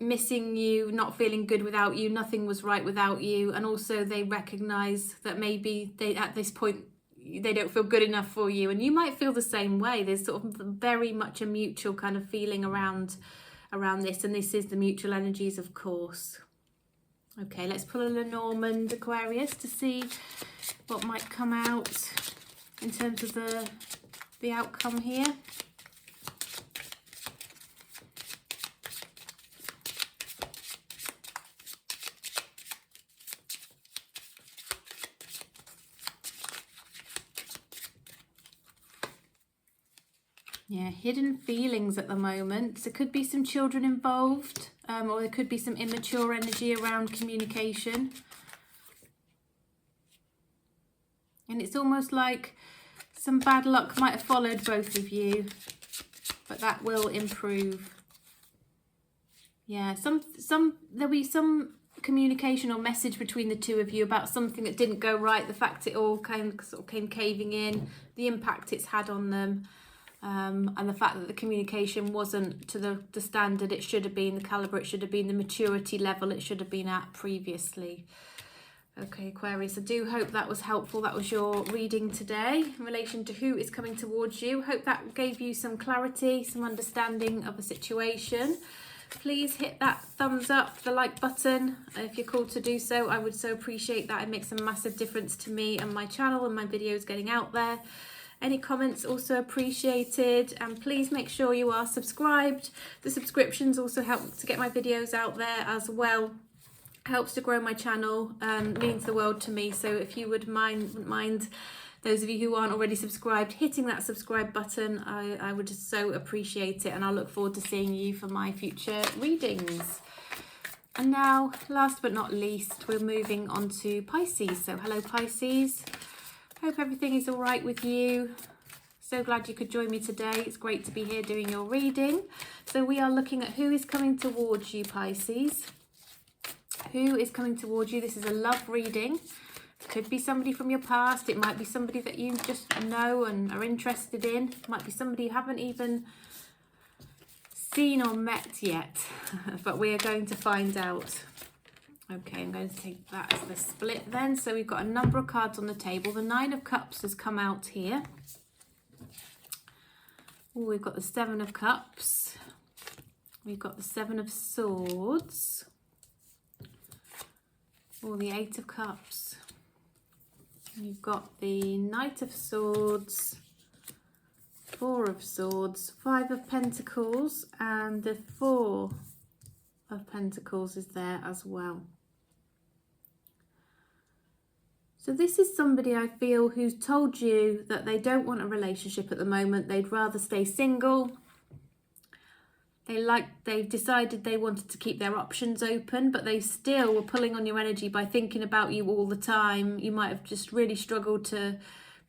A: missing you, not feeling good without you, nothing was right without you, and also they recognise that maybe they, at this point, they don't feel good enough for you, and you might feel the same way. There's sort of very much a mutual kind of feeling around this, and this is the mutual energies, of course. Okay, let's pull a Lenormand Aquarius to see what might come out in terms of the outcome here. Yeah, hidden feelings at the moment. There could be some children involved, or there could be some immature energy around communication. And it's almost like some bad luck might have followed both of you, but that will improve. Yeah, there'll be some communication or message between the two of you about something that didn't go right, the fact it all came caving in, the impact it's had on them. And the fact that the communication wasn't to the standard it should have been, the calibre it should have been, the maturity level it should have been at previously. Okay, Aquarius, I do hope that was helpful. That was your reading today in relation to who is coming towards you. Hope that gave you some clarity, some understanding of the situation. Please hit that thumbs up, the like button, if you're called to do so. I would so appreciate that. It makes a massive difference to me and my channel and my videos getting out there. Any comments also appreciated, and please make sure you are subscribed. The subscriptions also help to get my videos out there as well. Helps to grow my channel, means the world to me. So if you wouldn't mind, those of you who aren't already subscribed, hitting that subscribe button, I would just so appreciate it, and I look forward to seeing you for my future readings. And now, last but not least, we're moving on to Pisces. So hello Pisces. Hope everything is all right with you. So glad you could join me today. It's great to be here doing your reading. So we are looking at who is coming towards you, Pisces. Who is coming towards you? This is a love reading. It could be somebody from your past. It might be somebody that you just know and are interested in. It might be somebody you haven't even seen or met yet. But we are going to find out. Okay, I'm going to take that as the split then. So we've got a number of cards on the table. The Nine of Cups has come out here. Oh, we've got the Seven of Cups. We've got the Seven of Swords. Oh, the Eight of Cups. You've got the Knight of Swords, Four of Swords, Five of Pentacles, and the Four of Pentacles is there as well. So this is somebody, I feel, who's told you that they don't want a relationship at the moment. They'd rather stay single. They've decided they wanted to keep their options open, but they still were pulling on your energy by thinking about you all the time. You might have just really struggled to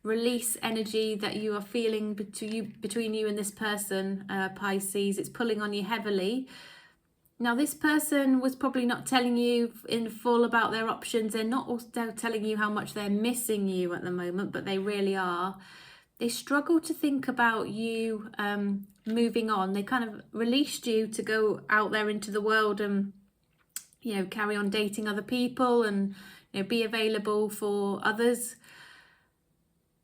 A: release energy that you are feeling between you and this person, Pisces. It's pulling on you heavily. Now, this person was probably not telling you in full about their options. They're not also telling you how much they're missing you at the moment, but they really are. They struggle to think about you moving on. They kind of released you to go out there into the world and, you know, carry on dating other people and, you know, be available for others.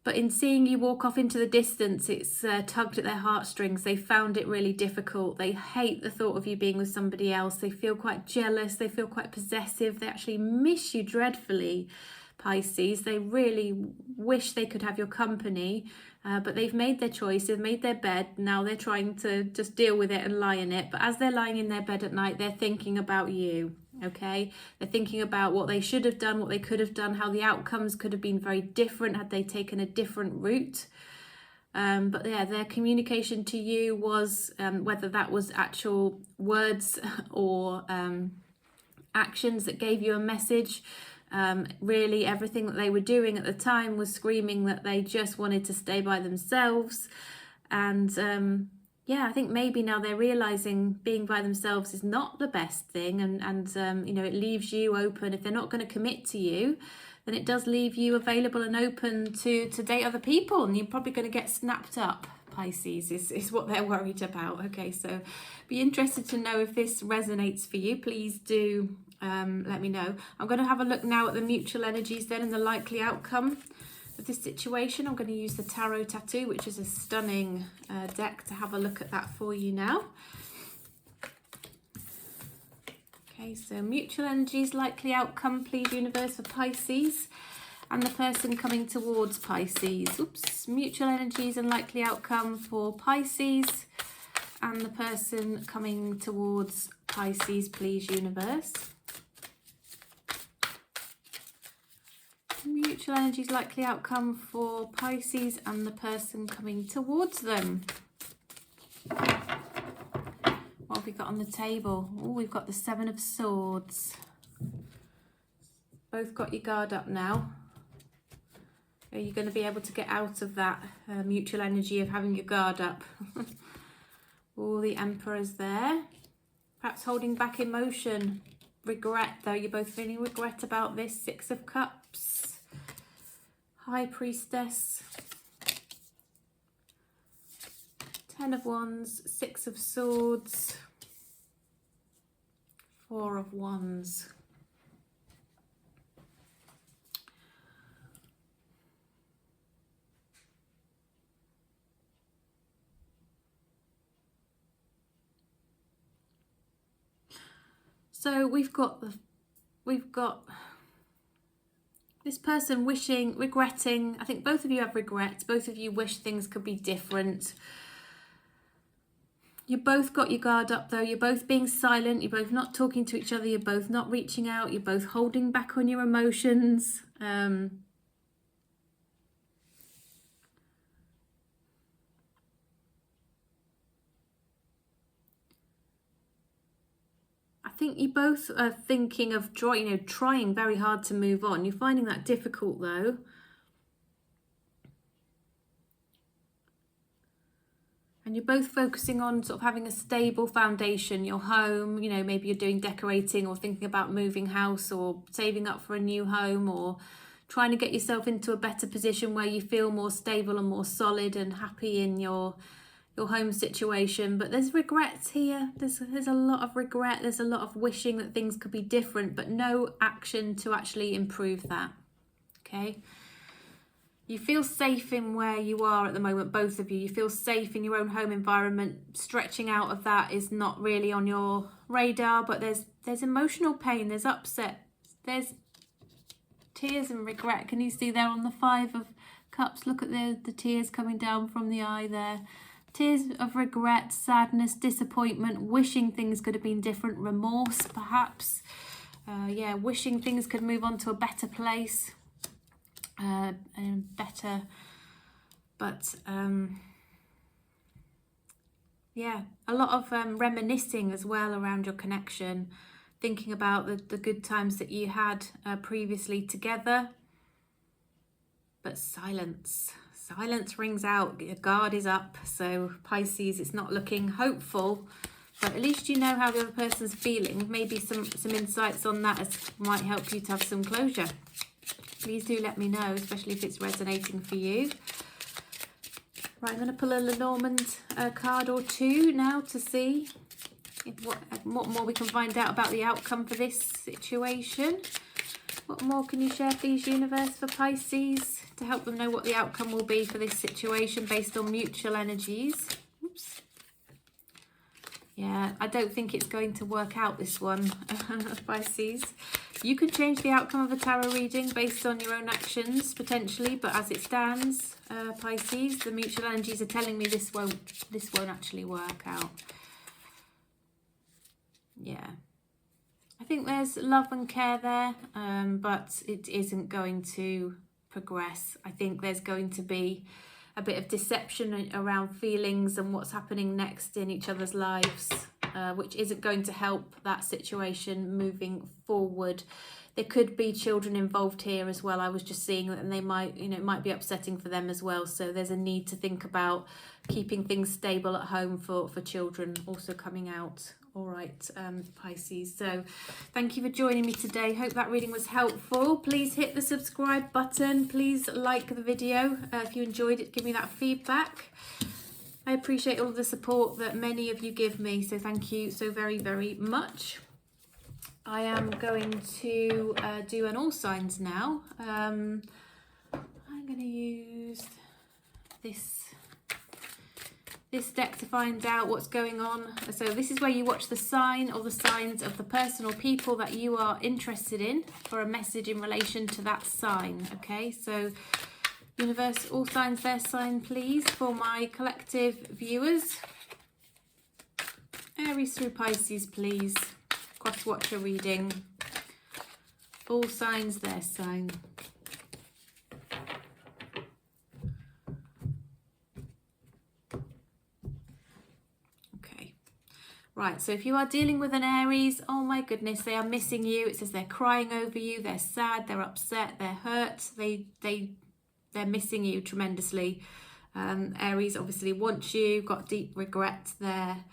A: But in seeing you walk off into the distance, it's tugged at their heartstrings. They found it really difficult. They hate the thought of you being with somebody else. They feel quite jealous. They feel quite possessive. They actually miss you dreadfully, Pisces. They really wish they could have your company, but they've made their choice. They've made their bed. Now they're trying to just deal with it and lie in it. But as they're lying in their bed at night, they're thinking about you. Okay, they're thinking about what they should have done, what they could have done, how the outcomes could have been very different had they taken a different route. But yeah, their communication to you was, whether that was actual words or actions that gave you a message, really everything that they were doing at the time was screaming that they just wanted to stay by themselves. And yeah, I think maybe now they're realizing being by themselves is not the best thing, and you know, it leaves you open. If they're not going to commit to you, then it does leave you available and open to date other people, and you're probably going to get snapped up. Pisces is what they're worried about. Okay, so be interested to know if this resonates for you. Please do let me know. I'm going to have a look now at the mutual energies then and the likely outcome of this situation. I'm going to use the Tarot Tattoo, which is a stunning deck, to have a look at that for you now. Okay, so mutual energies, likely outcome, please, universe, for Pisces and the person coming towards Pisces. Oops, mutual energies and likely outcome for Pisces and the person coming towards Pisces, please, universe. Mutual energies, likely outcome for Pisces and the person coming towards them. What have we got on the table? Oh, we've got the Seven of Swords. Both got your guard up now. Are you going to be able to get out of that mutual energy of having your guard up? Oh, the Emperor's there. Perhaps holding back emotion. Regret, though. You're both feeling regret about this. Six of Cups. High Priestess. Ten of Wands. Six of Swords. Four of Wands. So we've got this person wishing, regretting. I think both of you have regrets. Both of you wish things could be different. You both got your guard up, though. You're both being silent. You're both not talking to each other. You're both not reaching out. You're both holding back on your emotions. I think you both are thinking of trying very hard to move on. You're finding that difficult, though. And you're both focusing on sort of having a stable foundation, your home. You know, maybe you're doing decorating or thinking about moving house or saving up for a new home or trying to get yourself into a better position where you feel more stable and more solid and happy in your home situation. But there's regrets here. There's a lot of regret. There's a lot of wishing that things could be different, but no action to actually improve that. Okay. You feel safe in where you are at the moment, both of you. You feel safe in your own home environment. Stretching out of that is not really on your radar, but there's emotional pain, there's upset, there's tears and regret. Can you see there on the Five of Cups? Look at the tears coming down from the eye there. Tears of regret, sadness, disappointment, wishing things could have been different, remorse perhaps. Yeah, wishing things could move on to a better place. And better, but yeah, a lot of reminiscing as well around your connection, thinking about the good times that you had previously together. But silence rings out. Your guard is up. So Pisces, it's not looking hopeful, but at least you know how the other person's feeling. Maybe some insights on that might help you to have some closure. Please do let me know, especially if it's resonating for you. Right, I'm going to pull a Lenormand card or two now to see what more we can find out about the outcome for this situation. What more can you share, please, universe, for Pisces, to help them know what the outcome will be for this situation based on mutual energies? Oops. Yeah, I don't think it's going to work out, this one, Pisces. You can change the outcome of a tarot reading based on your own actions, potentially, but as it stands, Pisces, the mutual energies are telling me this won't actually work out. Yeah. I think there's love and care there, but it isn't going to progress. I think there's going to be a bit of deception around feelings and what's happening next in each other's lives, which isn't going to help that situation moving forward. there could be children involved here as well. I was just seeing that, and they might, you know, it might be upsetting for them as well. So there's a need to think about keeping things stable at home for children also coming out. All right, Pisces. So thank you for joining me today. Hope that reading was helpful. Please hit the subscribe button. Please like the video. If you enjoyed it, give me that feedback. I appreciate all of the support that many of you give me. So thank you so very, very much. I am going to do an all signs now. I'm going to use this deck to find out what's going on. So this is where you watch the sign or the signs of the person or people that you are interested in for a message in relation to that sign. Okay, so universe, all signs, their sign, please, for my collective viewers. Aries through Pisces, please. Cross-watcher reading. All signs, their sign. Right, so if you are dealing with an Aries, oh my goodness, they are missing you. It says they're crying over you, they're sad, they're upset, they're hurt, they're missing you tremendously. Aries obviously wants you, got deep regret there.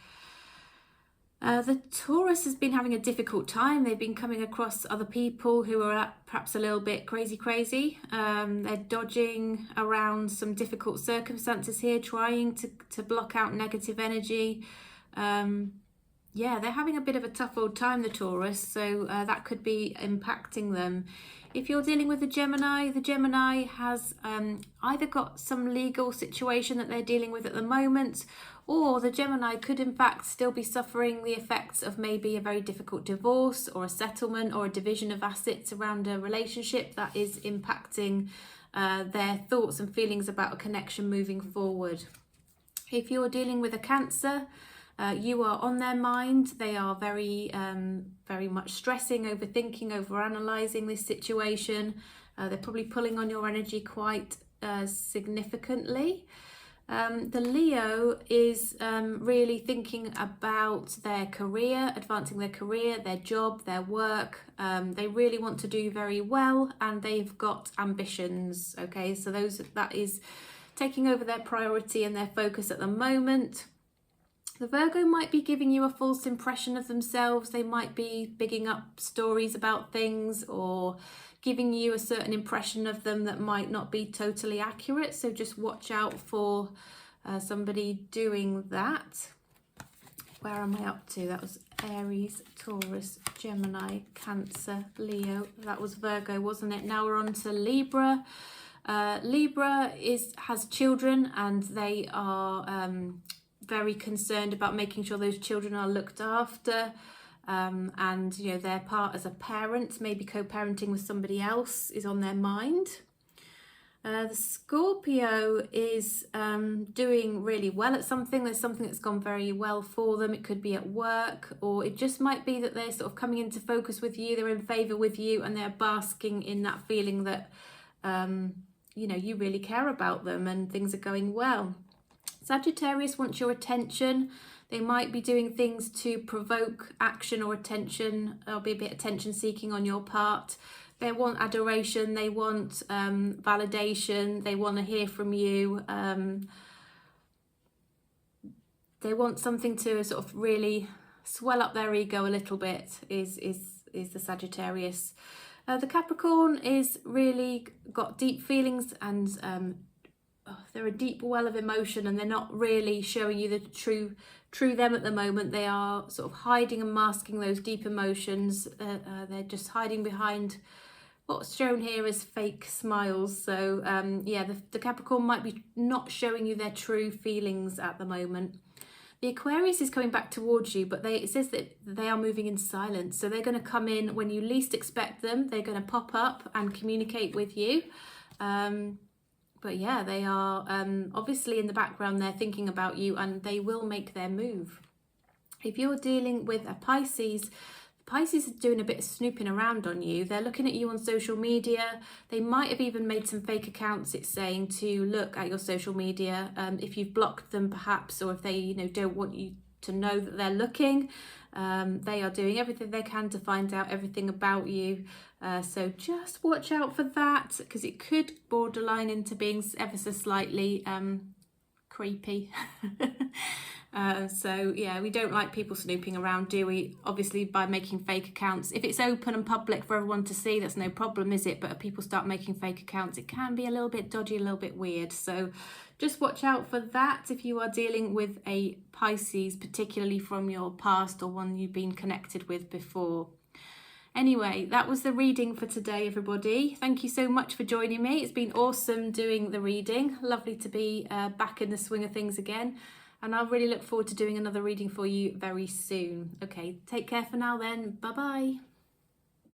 A: The Taurus has been having a difficult time. They've been coming across other people who are perhaps a little bit crazy. They're dodging around some difficult circumstances here, trying to block out negative energy. Yeah, they're having a bit of a tough old time, the Taurus, so that could be impacting them. If you're dealing with the Gemini has either got some legal situation that they're dealing with at the moment, or the Gemini could in fact still be suffering the effects of maybe a very difficult divorce or a settlement or a division of assets around a relationship that is impacting their thoughts and feelings about a connection moving forward. If you're dealing with a Cancer, you are on their mind. They are very much stressing, overthinking, overanalyzing this situation. They're probably pulling on your energy quite significantly. The Leo is really thinking about their career, advancing their career, their job, their work. They really want to do very well, and they've got ambitions. Okay, so that is taking over their priority and their focus at the moment. The Virgo might be giving you a false impression of themselves. They might be bigging up stories about things or giving you a certain impression of them that might not be totally accurate. So just watch out for somebody doing that. Where am I up to? That was Aries, Taurus, Gemini, Cancer, Leo. That was Virgo, wasn't it? Now we're on to Libra. Libra has children, and they are very concerned about making sure those children are looked after, and you know, their part as a parent, maybe co-parenting with somebody else, is on their mind. The Scorpio is doing really well at something. There's something that's gone very well for them. It could be at work, or it just might be that they're sort of coming into focus with you, they're in favor with you, and they're basking in that feeling that you know, you really care about them and things are going well. Sagittarius wants your attention. They might be doing things to provoke action or attention. There'll be a bit of attention seeking on your part. They want adoration. They want validation. They want to hear from you. They want something to sort of really swell up their ego a little bit, is the Sagittarius. The Capricorn is really got deep feelings, and they're a deep well of emotion, and they're not really showing you the true them at the moment. They are sort of hiding and masking those deep emotions. They're just hiding behind what's shown here as fake smiles. So yeah, the Capricorn might be not showing you their true feelings at the moment. The Aquarius is coming back towards you, but it says that they are moving in silence. So they're going to come in when you least expect them. They're going to pop up and communicate with you. But yeah, they are obviously in the background. They're thinking about you, and they will make their move. If you're dealing with a Pisces, Pisces is doing a bit of snooping around on you. They're looking at you on social media. They might have even made some fake accounts, it's saying, to look at your social media. If you've blocked them perhaps, or if they don't want you to know that they're looking. They are doing everything they can to find out everything about you. So just watch out for that, because it could borderline into being ever so slightly creepy. So yeah, we don't like people snooping around, do we? Obviously, by making fake accounts. If it's open and public for everyone to see, that's no problem, is it? But if people start making fake accounts, it can be a little bit dodgy, a little bit weird. So just watch out for that if you are dealing with a Pisces, particularly from your past or one you've been connected with before. Anyway, that was the reading for today, everybody. Thank you so much for joining me. It's been awesome doing the reading. Lovely to be back in the swing of things again. And I really look forward to doing another reading for you very soon. Okay, take care for now then. Bye-bye.